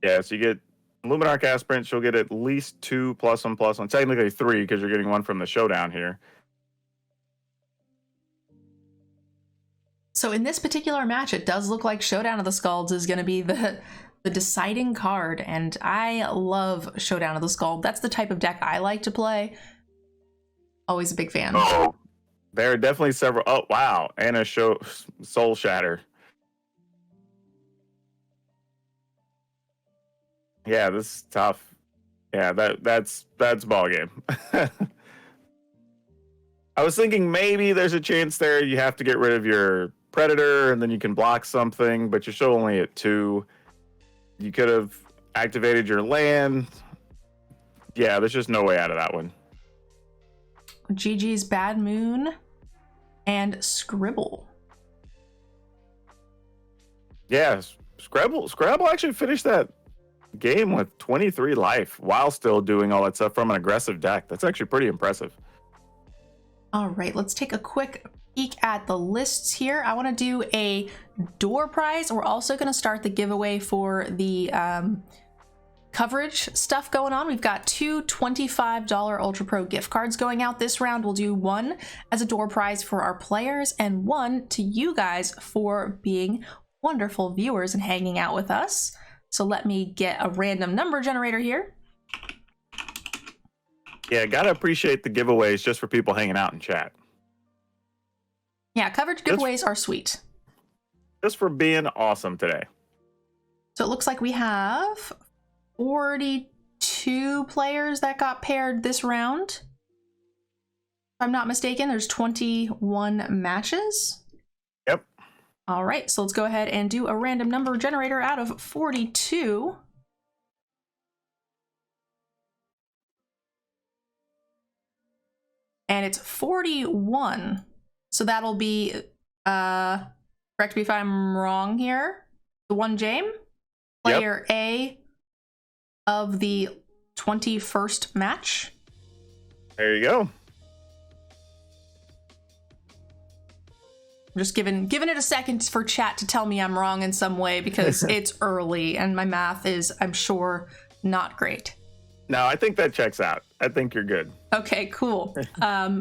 Speaker 2: Yeah, so you get Luminarch Aspirant. She'll get at least 2 +1/+1. Technically 3 because you're getting 1 from the showdown here.
Speaker 1: So in this particular match, it does look like Showdown of the Skalds is going to be the deciding card, and I love Showdown of the Skald. That's the type of deck I like to play. Always a big fan.
Speaker 2: Oh, there are definitely several. Oh, wow. And a Soul Shatter. Yeah, this is tough. Yeah, that's ball game. I was thinking maybe there's a chance there you have to get rid of your Predator and then you can block something, but you're still only at 2. You could have activated your land. Yeah, there's just no way out of that one.
Speaker 1: GG's Bad Moon and Scribble.
Speaker 2: Yeah, Scrabble actually finished that game with 23 life while still doing all that stuff from an aggressive deck. That's actually pretty impressive.
Speaker 1: All right, let's take a quick peek at the lists here. I want to do a door prize. We're also going to start the giveaway for the coverage stuff going on. We've got 2 $25 Ultra Pro gift cards going out this round. We'll do 1 as a door prize for our players and 1 to you guys for being wonderful viewers and hanging out with us. So let me get a random number generator here.
Speaker 2: Yeah, gotta appreciate the giveaways just for people hanging out in chat.
Speaker 1: Yeah, coverage giveaways are sweet.
Speaker 2: Just for being awesome today.
Speaker 1: So it looks like we have 42 players that got paired this round. If I'm not mistaken, there's 21 matches.
Speaker 2: Yep.
Speaker 1: All right, so let's go ahead and do a random number generator out of 42. And it's 41. So that'll be, correct me if I'm wrong here, the one James, player
Speaker 2: Yep.
Speaker 1: A of the 21st match.
Speaker 2: There you go.
Speaker 1: I'm just giving it a second for chat to tell me I'm wrong in some way because it's early and my math is, I'm sure, not great.
Speaker 2: No, I think that checks out. I think you're good.
Speaker 1: Okay, cool.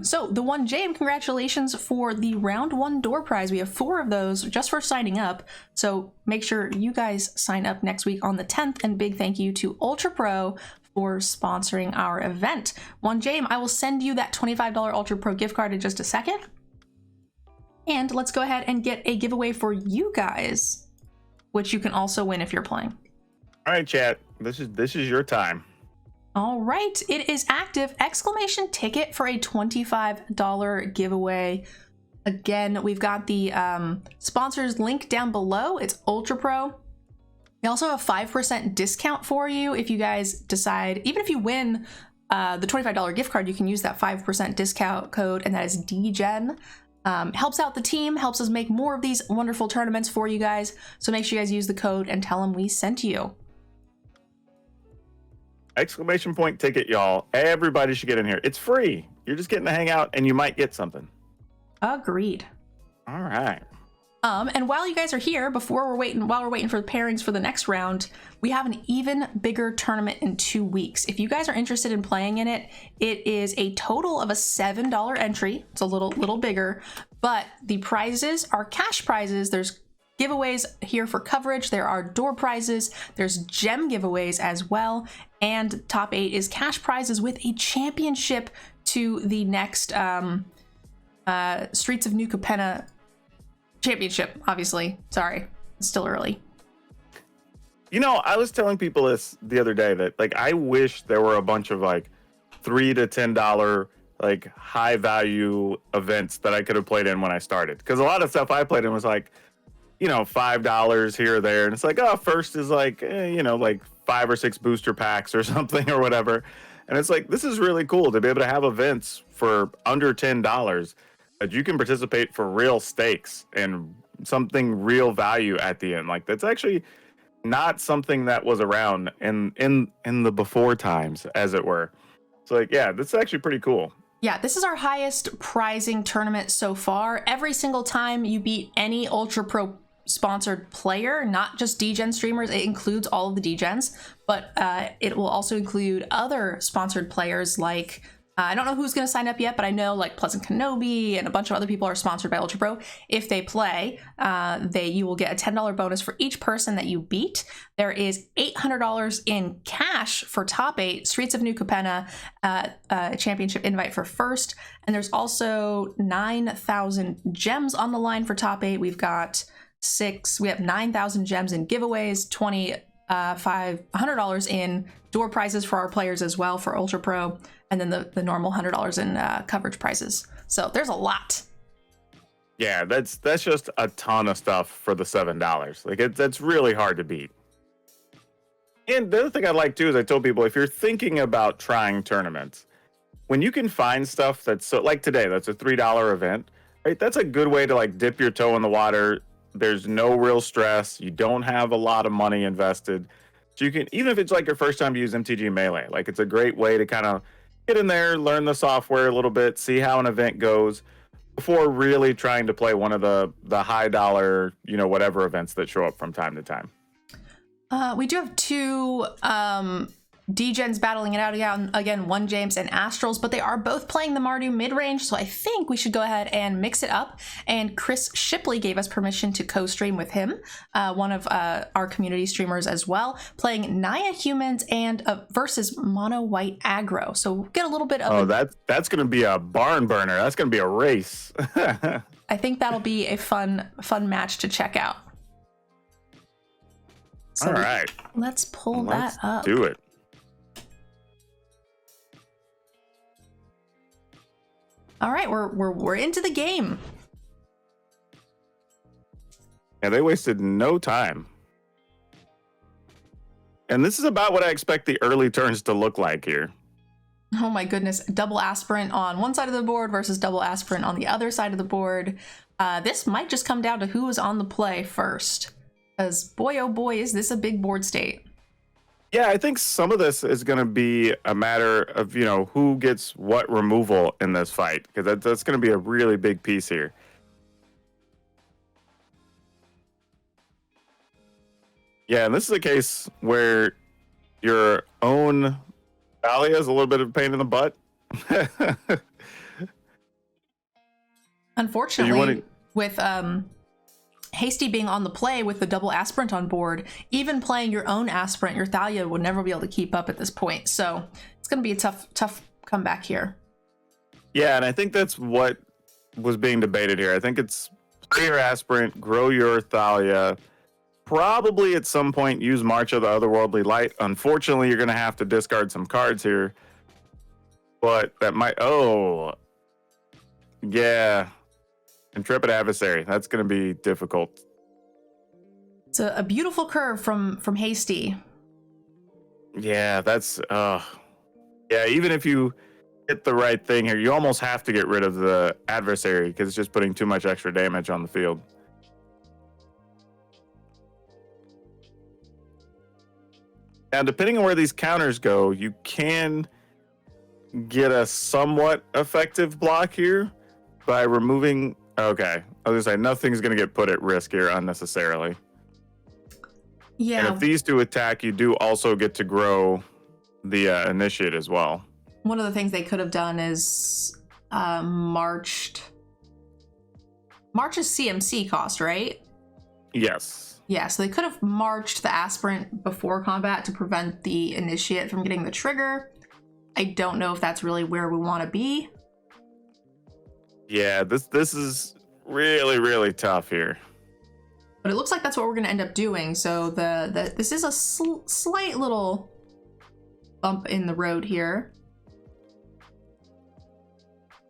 Speaker 1: So the one, James, congratulations for the round 1 door prize. We have 4 of those just for signing up. So make sure you guys sign up next week on the 10th. And big thank you to Ultra Pro for sponsoring our event. One, James, I will send you that $25 Ultra Pro gift card in just a second. And let's go ahead and get a giveaway for you guys, which you can also win if you're playing.
Speaker 2: All right, chat. This is your time.
Speaker 1: All right, it is active! Exclamation ticket for a $25 giveaway. Again, we've got the sponsors link down below. It's Ultra Pro. We also have a 5% discount for you if you guys decide, even if you win the $25 gift card, you can use that 5% discount code, and that is Degen. Helps out the team, helps us make more of these wonderful tournaments for you guys. So make sure you guys use the code and tell them we sent you.
Speaker 2: Exclamation point ticket, y'all. Everybody should get in here. It's free. You're just getting to hang out and you might get something.
Speaker 1: Agreed.
Speaker 2: All right.
Speaker 1: And while you guys are here, while we're waiting for the pairings for the next round, we have an even bigger tournament in 2 weeks. If you guys are interested in playing in it, it is a total of a $7 entry. It's a little bigger, but the prizes are cash prizes. There's giveaways here for coverage. There are door prizes. There's gem giveaways as well. And top 8 is cash prizes with a championship to the next Streets of New Capenna championship, obviously. Sorry, it's still early.
Speaker 2: You know, I was telling people this the other day that, like, I wish there were a bunch of like $3 to $10 like high value events that I could have played in when I started. Because a lot of stuff I played in was like, you know, $5 here or there, and it's like, oh, first is like, you know, like 5 or 6 booster packs or something or whatever. And it's like, this is really cool to be able to have events for under $10 that you can participate for real stakes and something real value at the end. Like, that's actually not something that was around in the before times, as it were. So like, yeah, this is actually pretty cool.
Speaker 1: Yeah, this is our highest prizing tournament so far. Every single time you beat any Ultra Pro sponsored player, not just Degen streamers, it includes all of the Degens, but it will also include other sponsored players like I don't know who's going to sign up yet, but I know like Pleasant Kenobi and a bunch of other people are sponsored by Ultra Pro. If they play, you will get a $10 bonus for each person that you beat. There is $800 in cash for top 8, Streets of New Capenna championship invite for first, and there's also 9,000 gems on the line for top 8. We have 9,000 gems in giveaways, $100 in door prizes for our players as well for Ultra Pro, and then the normal $100 in coverage prizes. So there's a lot.
Speaker 2: Yeah, that's just a ton of stuff for the $7. Like, that's really hard to beat. And the other thing I like too is I told people, if you're thinking about trying tournaments, when you can find stuff that's so, like today, that's a $3 event, right? That's a good way to like dip your toe in the water. There's no real stress. You don't have a lot of money invested. So you can, even if it's like your first time to use MTG Melee, like it's a great way to kind of get in there, learn the software a little bit, see how an event goes before really trying to play one of the high dollar, you know, whatever events that show up from time to time.
Speaker 1: We do have 2 Degens battling it out again, one James and Astrals, but they are both playing the Mardu mid-range, so I think we should go ahead and mix it up. And Chris Shipley gave us permission to co-stream with him, one of our community streamers as well, playing Naya Humans and versus Mono White Aggro. So we'll get a little bit of
Speaker 2: that's going to be a barn burner. That's going to be a race.
Speaker 1: I think that'll be a fun match to check out. So
Speaker 2: all right.
Speaker 1: Let's pull that up.
Speaker 2: Do it.
Speaker 1: All right, we're into the game.
Speaker 2: Yeah, they wasted no time. And this is about what I expect the early turns to look like here.
Speaker 1: Oh my goodness, double aspirant on one side of the board versus double aspirant on the other side of the board. This might just come down to who is on the play first. Because boy, oh boy, is this a big board state.
Speaker 2: Yeah, I think some of this is going to be a matter of, you know, who gets what removal in this fight, because that's going to be a really big piece here. Yeah, and this is a case where your own Thalia is a little bit of a pain in the butt.
Speaker 1: Unfortunately, with Hasty being on the play with the double aspirant on board, even playing your own aspirant, your Thalia would never be able to keep up at this point. So it's going to be a tough comeback here.
Speaker 2: Yeah, and I think that's what was being debated here. I think it's play your aspirant, grow your Thalia, probably at some point use March of the Otherworldly Light. Unfortunately, you're going to have to discard some cards here. But that might... Oh. Yeah. Intrepid Adversary. That's going to be difficult.
Speaker 1: It's a beautiful curve from Hasty.
Speaker 2: Yeah, that's... yeah, even if you hit the right thing here, you almost have to get rid of the Adversary because it's just putting too much extra damage on the field. Now, depending on where these counters go, you can get a somewhat effective block here by removing... Okay, I was going to say, nothing's going to get put at risk here unnecessarily.
Speaker 1: Yeah.
Speaker 2: And if these two attack, you do also get to grow the initiate as well.
Speaker 1: One of the things they could have done is marched... March is CMC cost, right?
Speaker 2: Yes.
Speaker 1: Yeah, so they could have marched the aspirant before combat to prevent the initiate from getting the trigger. I don't know if that's really where we want to be.
Speaker 2: Yeah, this is really, really tough here.
Speaker 1: But it looks like that's what we're going to end up doing. So this is a slight little bump in the road here.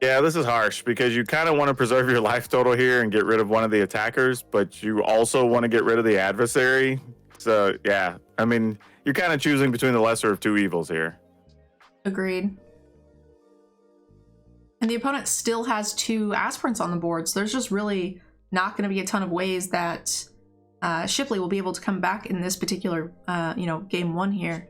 Speaker 2: Yeah, this is harsh because you kind of want to preserve your life total here and get rid of one of the attackers, but you also want to get rid of the adversary. So, yeah, I mean, you're kind of choosing between the lesser of two evils here.
Speaker 1: Agreed. And the opponent still has two aspirants on the board, so there's just really not going to be a ton of ways that Shipley will be able to come back in this particular, game one here.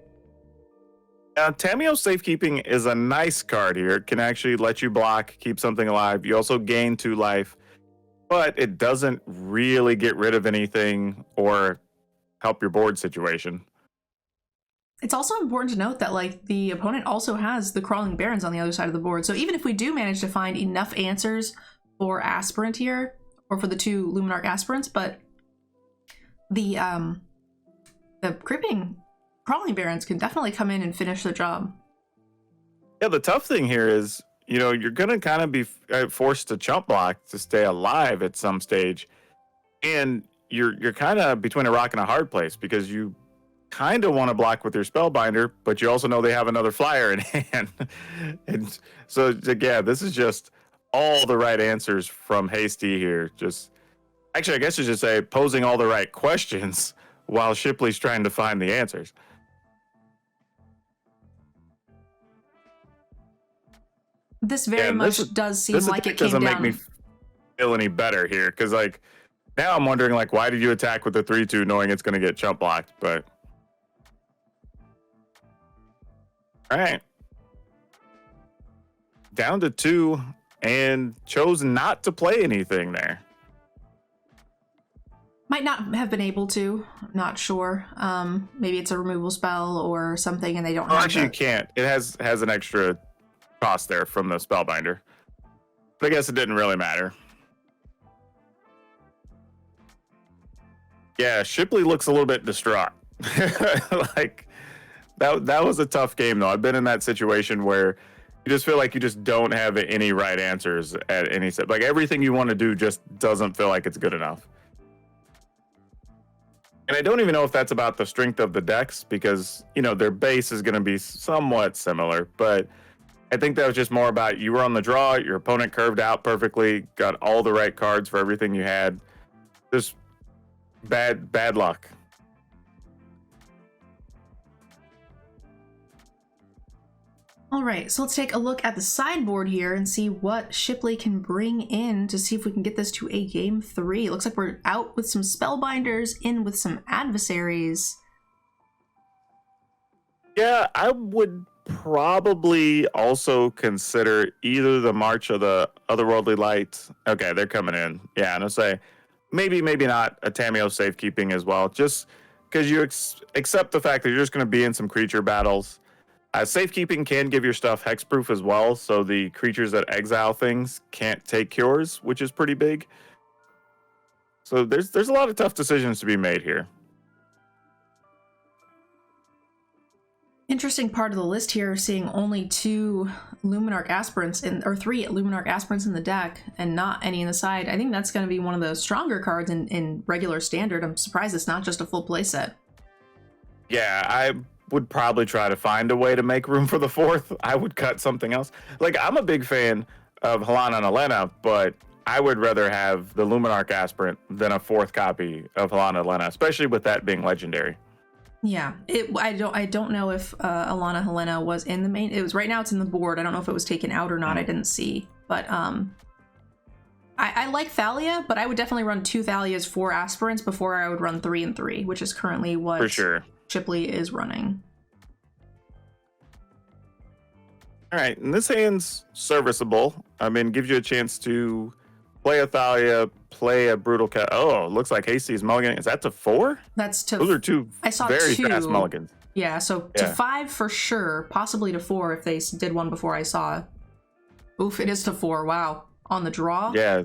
Speaker 2: Now, Tameo Safekeeping is a nice card here. It can actually let you block, keep something alive. You also gain 2 life, but it doesn't really get rid of anything or help your board situation.
Speaker 1: It's also important to note that, like, the opponent also has the Crawling Barons on the other side of the board. So even if we do manage to find enough answers for Aspirant here, or for the 2 Luminarch Aspirants, but the Cripping Crawling Barons can definitely come in and finish the job.
Speaker 2: Yeah, the tough thing here is, you're going to kind of be forced to chump block to stay alive at some stage. And you're kind of between a rock and a hard place because you kind of want to block with your Spellbinder, but you also know they have another flyer in hand. And so, yeah, this is just all the right answers from Hasty here. Actually, I guess you should say posing all the right questions while Shipley's trying to find the answers.
Speaker 1: This very much does seem like it came down.
Speaker 2: Doesn't make me feel any better here because, like, now I'm wondering, like, why did you attack with the 3/2 knowing it's going to get chump blocked? But all right, down to 2 and chose not to play anything there.
Speaker 1: Might not have been able to. Not sure. Maybe it's a removal spell or something, and they don't.
Speaker 2: Actually, you can't. It has an extra cost there from the Spellbinder. But I guess it didn't really matter. Yeah, Shipley looks a little bit distraught. Like, that was a tough game, though. I've been in that situation where you just feel like you just don't have any right answers at any step. Like, everything you want to do just doesn't feel like it's good enough. And I don't even know if that's about the strength of the decks because, their base is going to be somewhat similar. But I think that was just more about you were on the draw, your opponent curved out perfectly, got all the right cards for everything you had. Just bad luck.
Speaker 1: All right, so let's take a look at the sideboard here and see what Shipley can bring in to see if we can get this to a game 3. It looks like we're out with some Spellbinders, in with some adversaries.
Speaker 2: Yeah, I would probably also consider either the March of the Otherworldly Light. Okay, they're coming in. Yeah, and I'll say maybe not a Tameo Safekeeping as well, just because you accept the fact that you're just going to be in some creature battles. Safekeeping can give your stuff hexproof as well, so the creatures that exile things can't take cures, which is pretty big. So there's a lot of tough decisions to be made here.
Speaker 1: Interesting part of the list here, seeing only 2 Luminarch aspirants or 3 Luminarch aspirants in the deck and not any in the side. I think that's going to be one of the stronger cards in regular standard. I'm surprised it's not just a full playset.
Speaker 2: Yeah, I would probably try to find a way to make room for the 4th. I would cut something else. Like, I'm a big fan of Helana and Elena, but I would rather have the Luminarch aspirant than a 4th copy of Helana and Elena, especially with that being legendary.
Speaker 1: Yeah, I don't know if Alana Helena was in the main. It was right now. It's in the board. I don't know if it was taken out or not. I didn't see, but I like Thalia, but I would definitely run 2 Thalias, 4 aspirants before I would run 3 and 3, which is currently what
Speaker 2: For sure.
Speaker 1: Shipley is running.
Speaker 2: All right, and this hand's serviceable. I mean, gives you a chance to play a Thalia, play a Brutal Cat. Oh, looks like Hasty's mulligan. Is that to 4?
Speaker 1: That's to.
Speaker 2: Those are 2
Speaker 1: I saw
Speaker 2: very
Speaker 1: 2.
Speaker 2: fast mulligans.
Speaker 1: Yeah, so to 5 for sure, possibly to 4 if they did one before I saw. Oof, it is to 4. Wow, on the draw.
Speaker 2: Yeah,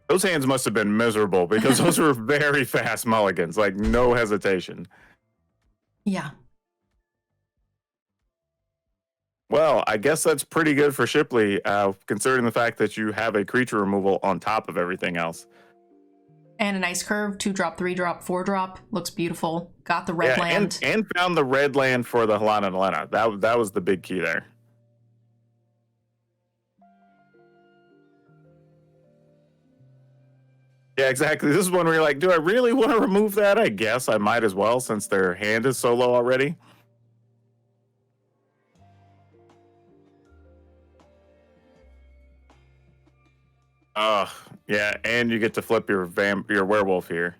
Speaker 2: those hands must have been miserable because those were very fast mulligans, like no hesitation.
Speaker 1: Yeah.
Speaker 2: Well, I guess that's pretty good for Shipley, considering the fact that you have a creature removal on top of everything else.
Speaker 1: And a nice curve, 2-drop, 3-drop, 4-drop. Looks beautiful. Got the red land.
Speaker 2: And found the red land for the Helana and Elena. That was the big key there. Yeah, exactly. This is one where you're like, do I really want to remove that? I guess I might as well, since their hand is so low already. Yeah, and you get to flip your werewolf here.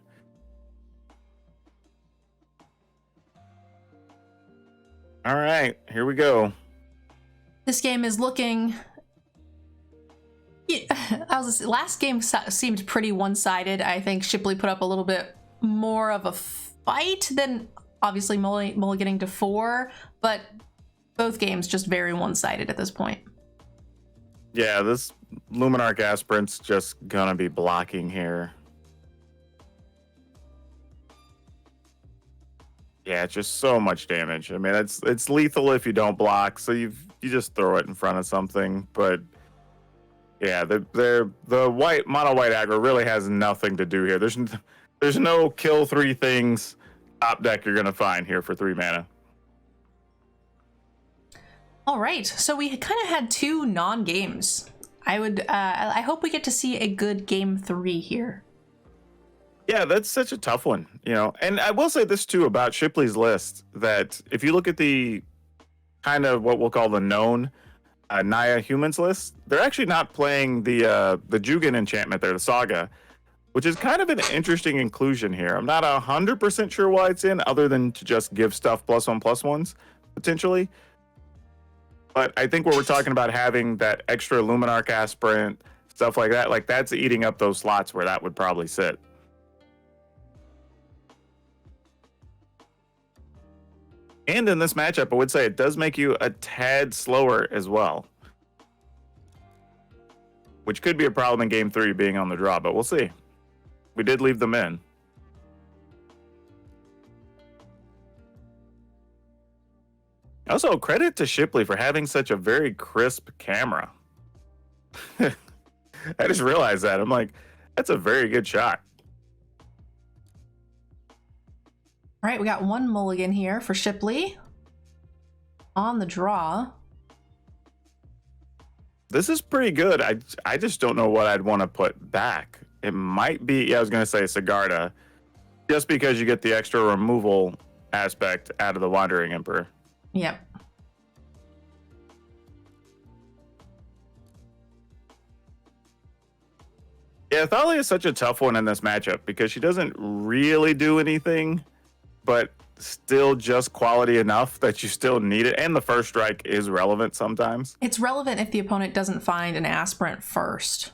Speaker 2: All right, here we go.
Speaker 1: This game is looking. Last game seemed pretty one-sided. I think Shipley put up a little bit more of a fight than obviously mulliganing to 4, but both games just very one-sided at this point.
Speaker 2: Yeah, this Luminarch aspirant's just gonna be blocking here. Yeah, it's just so much damage. I mean, it's lethal if you don't block, so you just throw it in front of something. But yeah, the white mono white aggro really has nothing to do here. There's no kill 3 things top deck you're gonna find here for 3 mana.
Speaker 1: All right, so we kind of had 2 non-games. I hope we get to see a good game 3 here.
Speaker 2: Yeah, that's such a tough one, you know. And I will say this too about Shipley's list, that if you look at the kind of what we'll call the known Naya humans list, they're actually not playing the Jugen enchantment there, the Saga, which is kind of an interesting inclusion here. I'm not 100% sure why it's in, other than to just give stuff +1/+1s potentially. But I think where we're talking about having that extra Luminarch aspirant, stuff like that, like that's eating up those slots where that would probably sit. And in this matchup, I would say it does make you a tad slower as well, which could be a problem in game 3 being on the draw, but we'll see. We did leave them in. Also, credit to Shipley for having such a very crisp camera. I just realized that. I'm like, that's a very good shot.
Speaker 1: All right, we got 1 mulligan here for Shipley on the draw.
Speaker 2: This is pretty good. I just don't know what I'd want to put back. It might be, yeah, I was going to say Sigarda, just because you get the extra removal aspect out of the Wandering Emperor.
Speaker 1: Yep.
Speaker 2: Yeah, Thalia is such a tough one in this matchup because she doesn't really do anything, but still just quality enough that you still need it. And the first strike is relevant sometimes.
Speaker 1: It's relevant if the opponent doesn't find an aspirant first.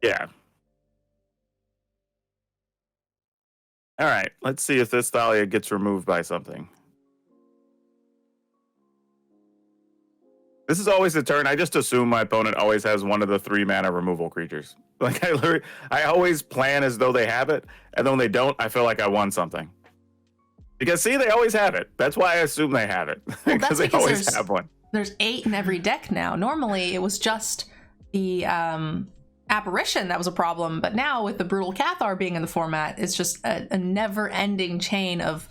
Speaker 2: Yeah. All right, let's see if this Thalia gets removed by something. This is always the turn. I just assume my opponent always has one of the 3 mana removal creatures. Like I always plan as though they have it, and then when they don't, I feel like I won something. Because see, they always have it. That's why I assume they have it.
Speaker 1: Well,
Speaker 2: because they always have one.
Speaker 1: There's 8 in every deck now. Normally, it was just the apparition that was a problem, but now with the brutal Cathar being in the format, it's just a never-ending chain of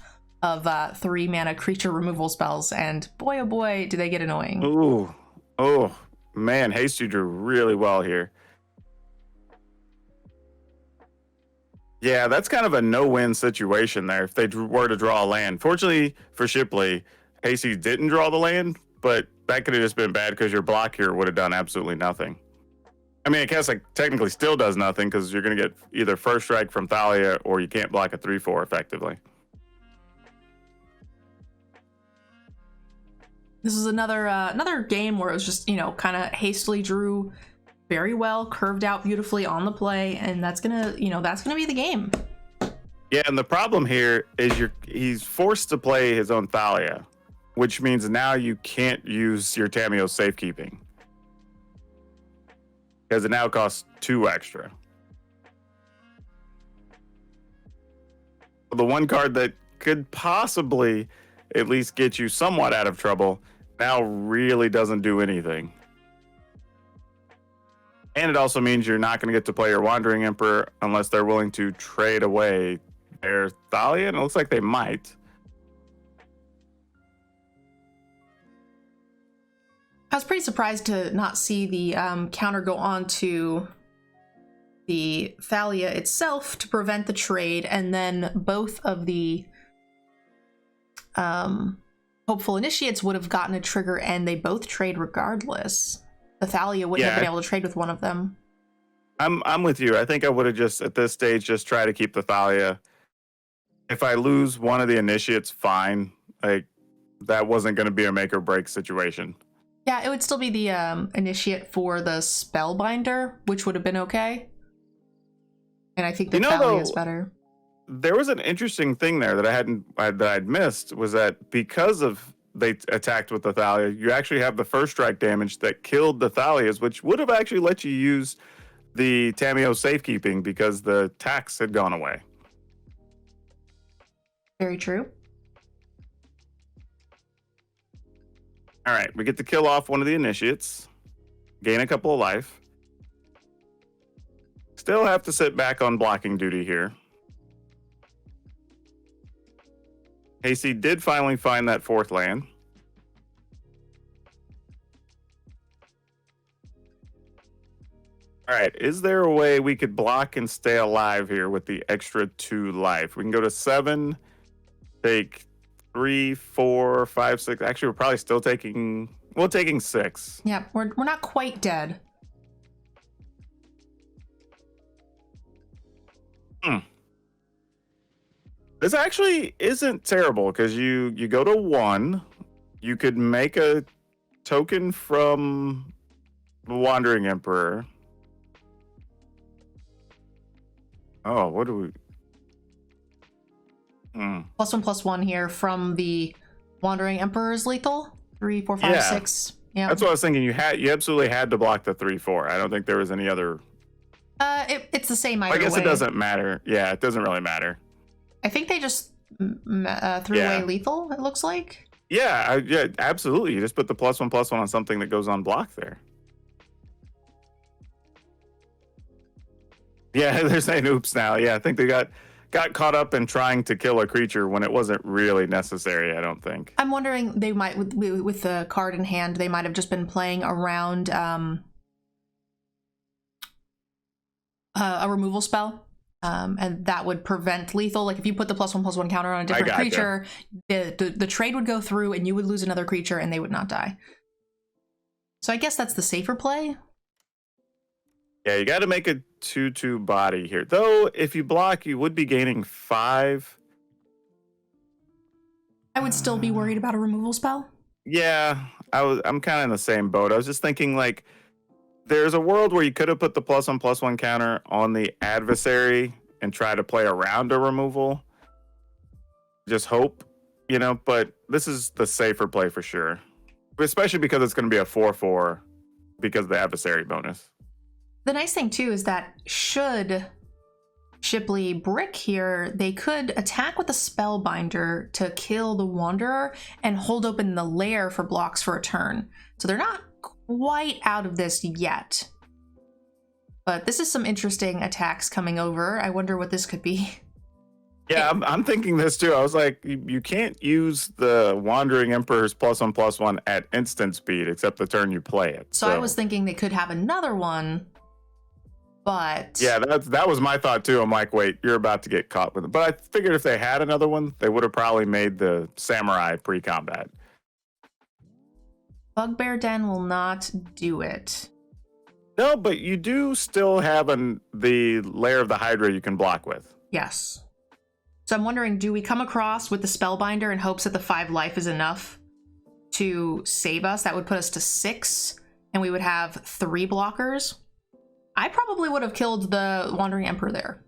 Speaker 1: 3 mana creature removal spells, and boy oh boy do they get annoying.
Speaker 2: Ooh, oh man, Hasty drew really well here. Yeah, that's kind of a no-win situation there if they were to draw a land. Fortunately for Shipley, Hasty didn't draw the land, but that could have just been bad because your block here would have done absolutely nothing. I mean, I guess it technically still does nothing because you're going to get either first strike from Thalia or you can't block a 3/4 effectively.
Speaker 1: This is another game where it was just, kind of hastily drew very well, curved out beautifully on the play, and that's gonna be the game.
Speaker 2: Yeah, and the problem here is he's forced to play his own Thalia, which means now you can't use your Tamiyo safekeeping. Because it now costs 2 extra. The one card that could possibly at least get you somewhat out of trouble now really doesn't do anything. And it also means you're not going to get to play your Wandering Emperor unless they're willing to trade away their Thalia, and it looks like they might.
Speaker 1: I was pretty surprised to not see the counter go on to the Thalia itself to prevent the trade, and then both of the Hopeful Initiates would have gotten a trigger, and they both trade regardless. The Thalia wouldn't have been able to trade with one of them.
Speaker 2: I'm with you. I think I would have just, at this stage, just try to keep the Thalia. If I lose one of the Initiates, fine. Like, that wasn't going to be a make or break situation.
Speaker 1: Yeah, it would still be the Initiate for the Spellbinder, which would have been okay. And I think the Thalia is better.
Speaker 2: There was an interesting thing there that I'd missed, was that because of they attacked with the Thalia, you actually have the first strike damage that killed the Thalias, which would have actually let you use the Tamiyo safekeeping because the tax had gone away.
Speaker 1: Very true.
Speaker 2: All right, we get to kill off one of the Initiates, gain a couple of life. Still have to sit back on blocking duty here. Hasty did finally find that 4th land. All right, is there a way we could block and stay alive here with the extra 2 life? We can go to 7, take 3, 4, 5, 6. Actually, we're probably still taking 6.
Speaker 1: Yeah, we're not quite dead.
Speaker 2: This actually isn't terrible because you go to 1. You could make a token from the Wandering Emperor. Oh, what do we?
Speaker 1: +1/+1 here from the Wandering Emperor is lethal. 3, 4, 5, 6. Yeah,
Speaker 2: that's what I was thinking. You absolutely had to block the 3/4. I don't think there was any other.
Speaker 1: It's the same either way.
Speaker 2: I guess it doesn't matter. Yeah, it doesn't really matter.
Speaker 1: I think they just threw away lethal, it looks like.
Speaker 2: Yeah, absolutely. You just put the +1/+1 on something that goes on block there. Yeah, they're saying oops now. Yeah, I think they got caught up in trying to kill a creature when it wasn't really necessary, I don't think.
Speaker 1: I'm wondering, they might, with the card in hand, they might have just been playing around a removal spell. And that would prevent lethal. Like if you put the +1/+1 counter on a different creature, the trade would go through and you would lose another creature and they would not die. So I guess that's the safer play.
Speaker 2: Yeah, you got to make a 2/2 body here. Though, if you block, you would be gaining 5.
Speaker 1: I would still be worried about a removal spell.
Speaker 2: Yeah, I'm kind of in the same boat. I was just thinking, like, there's a world where you could have put the +1/+1 counter on the adversary and try to play around a removal. Just hope, but this is the safer play for sure. especially because it's going to be a 4/4 because of the adversary bonus.
Speaker 1: The nice thing too is that should Shipley brick here, they could attack with a Spellbinder to kill the Wanderer and hold open the lair for blocks for a turn. So they're not quite out of this yet. But this is some interesting attacks coming over. I wonder what this could be.
Speaker 2: Yeah, I'm thinking this too. I was like, you can't use the Wandering Emperor's +1/+1 at instant speed except the turn you play it.
Speaker 1: So I was thinking they could have another one. But
Speaker 2: yeah, that was my thought too. I'm like, wait, you're about to get caught with it. But I figured if they had another one, they would have probably made the Samurai pre-combat.
Speaker 1: Bugbear Den will not do it.
Speaker 2: No, but you do still have the Lair of the Hydra you can block with.
Speaker 1: Yes. So I'm wondering, do we come across with the Spellbinder in hopes that the 5 life is enough to save us? That would put us to 6, and we would have 3 blockers. I probably would have killed the Wandering Emperor there.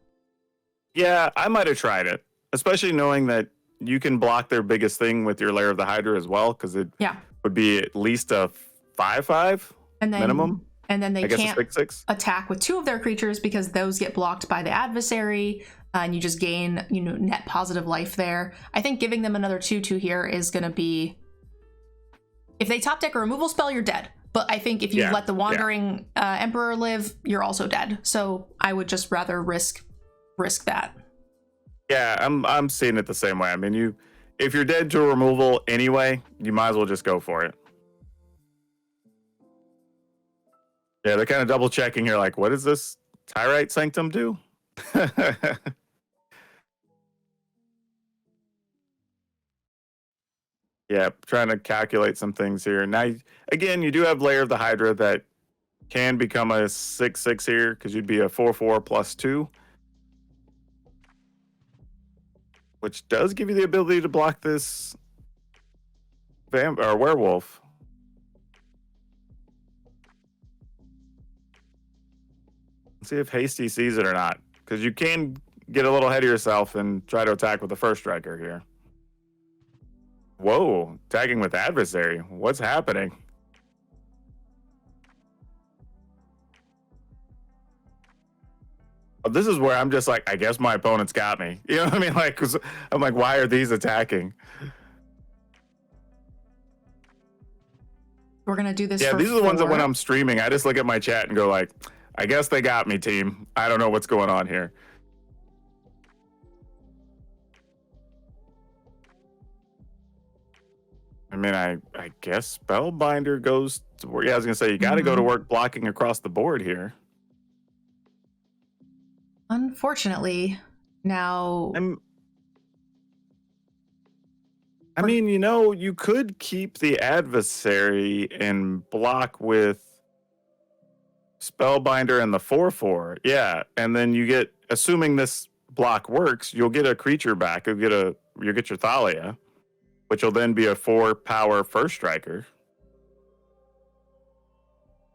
Speaker 2: Yeah, I might have tried it, especially knowing that you can block their biggest thing with your Lair of the Hydra as well, because it would be at least a 5/5 minimum.
Speaker 1: And then they can't
Speaker 2: 6/6
Speaker 1: attack with 2 of their creatures because those get blocked by the adversary, and you just gain, net positive life there. I think giving them another 2/2 here is going to be... If they top deck a removal spell, you're dead. But I think if you let the Wandering Emperor live, you're also dead. So I would just rather risk that.
Speaker 2: Yeah, I'm seeing it the same way. I mean, if you're dead to a removal anyway, you might as well just go for it. Yeah, they're kind of double checking here, like, what does this Tyrite Sanctum do? Yeah, trying to calculate some things here. Now, again, you do have Lair of the Hydra that can become a 6/6 here because you'd be a 4/4 +2, which does give you the ability to block this werewolf. Let's see if Hasty sees it or not, because you can get a little ahead of yourself and try to attack with the first striker here. Whoa, tagging with adversary. What's happening? This is where I'm just like, I guess my opponent's got me. You know what I mean? Like, I'm like, why are these attacking?
Speaker 1: We're going to do this
Speaker 2: Yeah,
Speaker 1: for
Speaker 2: these are the ones that
Speaker 1: 4.
Speaker 2: when I'm streaming, I just look at my chat and go like, I guess they got me, team. I don't know what's going on here. I mean, I guess Spellbinder goes to work. Yeah, I was going to say, you got to go to work blocking across the board here.
Speaker 1: Unfortunately, now...
Speaker 2: I mean, you could keep the adversary and block with Spellbinder and the 4/4. Yeah, and then you get, assuming this block works, you'll get a creature back. You'll get your Thalia, which will then be a 4-power first striker.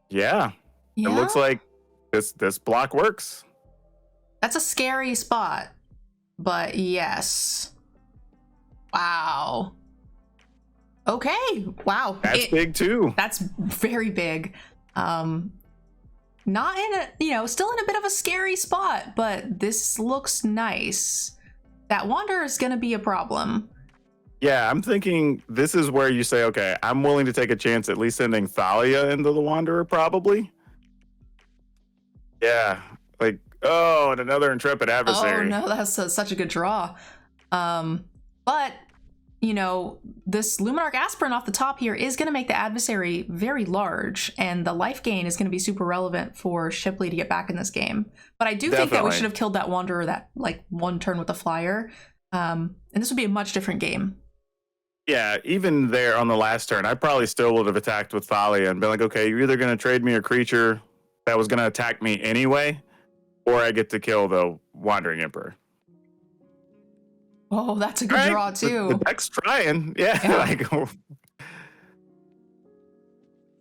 Speaker 2: Yeah. It looks like this block works.
Speaker 1: That's a scary spot, but yes. Wow. Okay. Wow.
Speaker 2: That's big too.
Speaker 1: That's very big. Not in a, still in a bit of a scary spot, but this looks nice. That Wanderer is going to be a problem.
Speaker 2: Yeah, I'm thinking this is where you say, okay, I'm willing to take a chance at least sending Thalia into the Wanderer, probably. Yeah, like, oh, and another Intrepid Adversary.
Speaker 1: Oh, no, that's such a good draw. But, this Luminarch Aspirant off the top here is going to make the adversary very large, and the life gain is going to be super relevant for Shipley to get back in this game. But I do think that we should have killed that Wanderer that, one turn with the Flyer, and this would be a much different game.
Speaker 2: Yeah, even there on the last turn, I probably still would have attacked with Thalia and been like, okay, you're either going to trade me a creature that was going to attack me anyway, or I get to kill the Wandering Emperor.
Speaker 1: Oh, that's a good draw, too.
Speaker 2: The deck's trying. Yeah.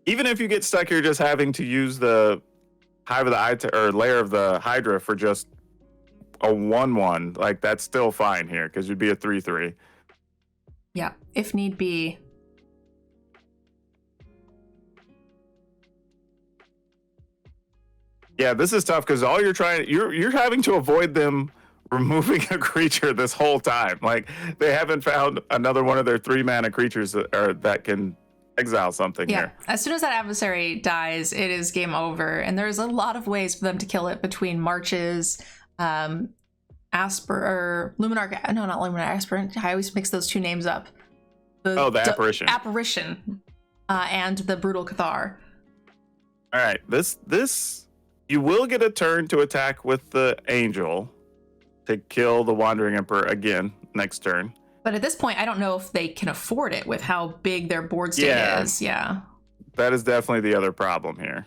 Speaker 2: Even if you get stuck here just having to use the Hive of the or Lair of the Hydra for just a 1/1, that's still fine here, because you'd be a 3/3.
Speaker 1: Yeah, if need be. We're going to do this for 4. Unfortunately, now... Bugbear Den will not do it.
Speaker 2: I mean, I guess Spellbinder goes to work blocking across the board here.
Speaker 1: Yeah, if need be.
Speaker 2: Yeah, this is tough because all you're having to avoid them removing a creature this whole time. Like they haven't found another one of their 3-mana creatures that can exile something
Speaker 1: Yeah,
Speaker 2: here.
Speaker 1: as soon as that adversary dies, it is game over. And there's a lot of ways for them to kill it between Marches, Luminarch, no, not Luminarch, Aspirant. I always mix those two names up.
Speaker 2: The Apparition.
Speaker 1: Apparition, and the Brutal Cathar.
Speaker 2: All right, this you will get a turn to attack with the Angel to kill the Wandering Emperor again next turn.
Speaker 1: But at this point, I don't know if they can afford it with how big their board state is. Yeah.
Speaker 2: That is definitely the other problem here.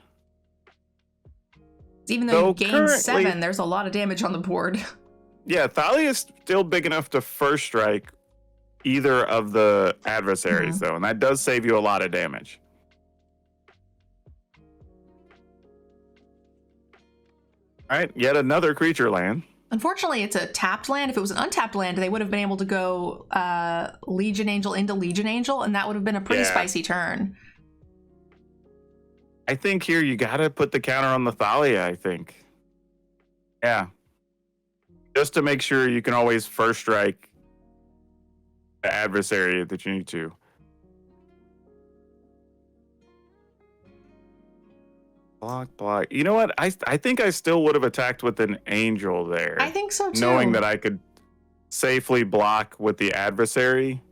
Speaker 1: Even though you gain 7, there's a lot of damage on the board.
Speaker 2: Yeah, Thalia is still big enough to first strike either of the adversaries, though, and that does save you a lot of damage. All right, yet another creature land.
Speaker 1: Unfortunately, it's a tapped land. If it was an untapped land, they would have been able to go Legion Angel into Legion Angel, and that would have been a pretty spicy turn.
Speaker 2: I think here you got to put the counter on the Thalia, I think. Yeah. Just to make sure you can always first strike the adversary that you need to. Block. You know what? I think I still would have attacked with an Angel there.
Speaker 1: I think so too.
Speaker 2: Knowing that I could safely block with the adversary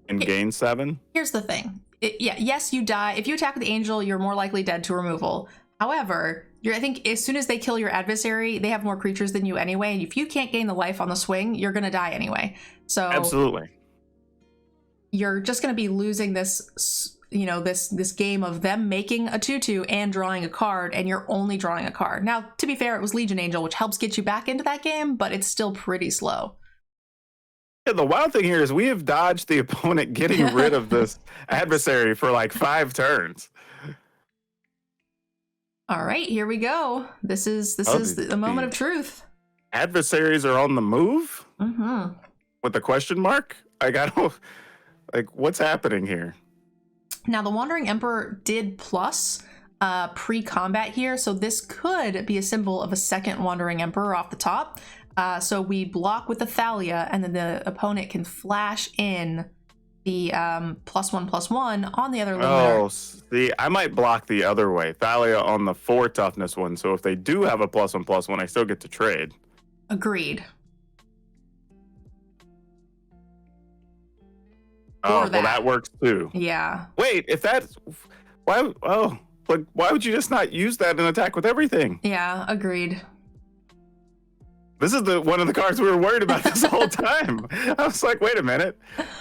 Speaker 2: and gain 7.
Speaker 1: Here's the thing. Yes, you die. If you attack with the Angel, you're more likely dead to removal. However, I think as soon as they kill your adversary, they have more creatures than you anyway. And if you can't gain the life on the swing, you're going to die anyway. So
Speaker 2: absolutely.
Speaker 1: You're just going to be losing this, this game of them making a 2/2 and drawing a card, and you're only drawing a card. Now, to be fair, it was Legion Angel, which helps get you back into that game, but it's still pretty slow.
Speaker 2: Yeah, the wild thing here is we have dodged the opponent getting rid of this adversary for like 5 turns.
Speaker 1: All right, here we go. This is the moment of truth.
Speaker 2: Adversaries are on the move?
Speaker 1: Mm-hmm.
Speaker 2: With a question mark? What's happening here?
Speaker 1: Now, the Wandering Emperor did plus pre-combat here, so this could be a symbol of a second Wandering Emperor off the top. So we block with the Thalia, and then the opponent can flash in the +1/+1 on the other Luminarch.
Speaker 2: Oh, see, I might block the other way. Thalia on the 4 toughness one, so if they do have a +1/+1, I still get to trade.
Speaker 1: Agreed.
Speaker 2: Oh, well, that works too.
Speaker 1: Yeah.
Speaker 2: Wait, if that's... why would you just not use that in attack with everything?
Speaker 1: Yeah, agreed.
Speaker 2: This is one of the cards we were worried about this whole time. I was like, wait a minute.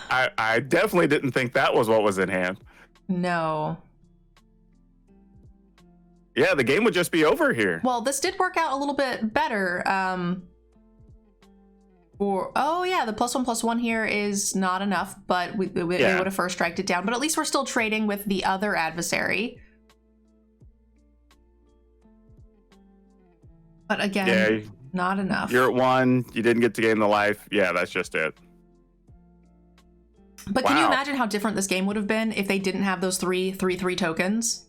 Speaker 2: I definitely didn't think that was what was in hand.
Speaker 1: No.
Speaker 2: Yeah, the game would just be over here.
Speaker 1: Well, this did work out a little bit better. The +1/+1 here is not enough, but we would have first striked it down. But at least we're still trading with the other adversary. But again, not enough.
Speaker 2: You're at 1. You didn't get to gain the life. Yeah, that's just it.
Speaker 1: But can you imagine how different this game would have been if they didn't have those 3/3 tokens?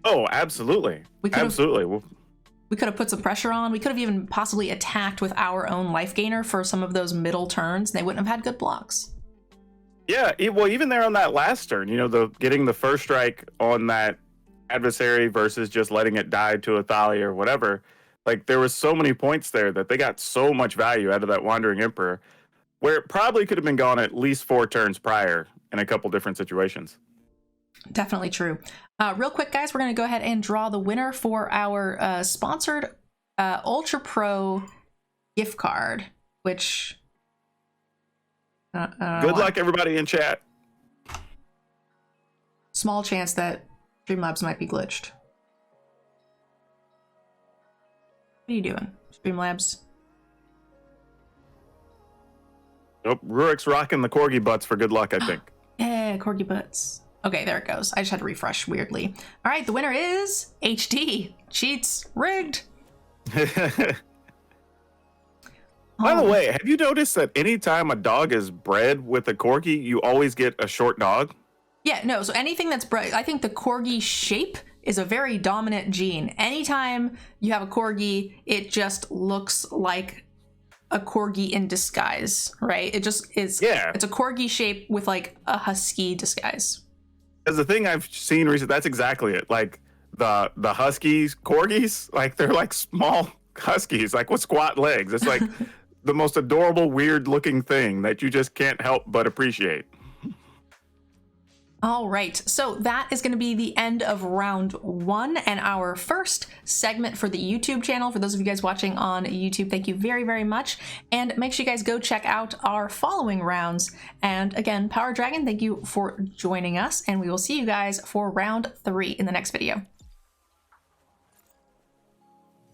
Speaker 2: Oh, absolutely. Absolutely.
Speaker 1: We could have put some pressure on. We could have even possibly attacked with our own life gainer for some of those middle turns. They wouldn't have had good blocks.
Speaker 2: Yeah, well, even there on that last turn, getting the first strike on that adversary versus just letting it die to a Thalia or whatever. Like, there was so many points there that they got so much value out of that Wandering Emperor, where it probably could have been gone at least 4 turns prior in a couple different situations.
Speaker 1: Definitely true. Real quick, guys, we're going to go ahead and draw the winner for our sponsored Ultra Pro gift card, which...
Speaker 2: Good luck, everybody in chat.
Speaker 1: Small chance that Streamlabs might be glitched. What are you doing, Streamlabs?
Speaker 2: Nope, Rurik's rocking the corgi butts for good luck, I think.
Speaker 1: Yeah, corgi butts. Okay, there it goes. I just had to refresh weirdly. All right, the winner is HD. Cheats. Rigged.
Speaker 2: By the way, have you noticed that anytime a dog is bred with a corgi, you always get a short dog?
Speaker 1: Yeah, no, so anything that's bred, I think the corgi shape is a very dominant gene. Anytime you have a corgi, it just looks like a corgi in disguise, right? It just is.
Speaker 2: Yeah.
Speaker 1: It's a corgi shape with like a husky disguise.
Speaker 2: Because the thing I've seen recently, that's exactly it. Like the huskies, corgis, like they're like small huskies, like with squat legs. It's like the most adorable, weird looking thing that you just can't help but appreciate.
Speaker 1: All right, so that is going to be the end of round 1 and our first segment for the YouTube channel. For those of you guys watching on YouTube, thank you very, very much. And make sure you guys go check out our following rounds. And again, Power Dragon, thank you for joining us. And we will see you guys for round 3 in the next video.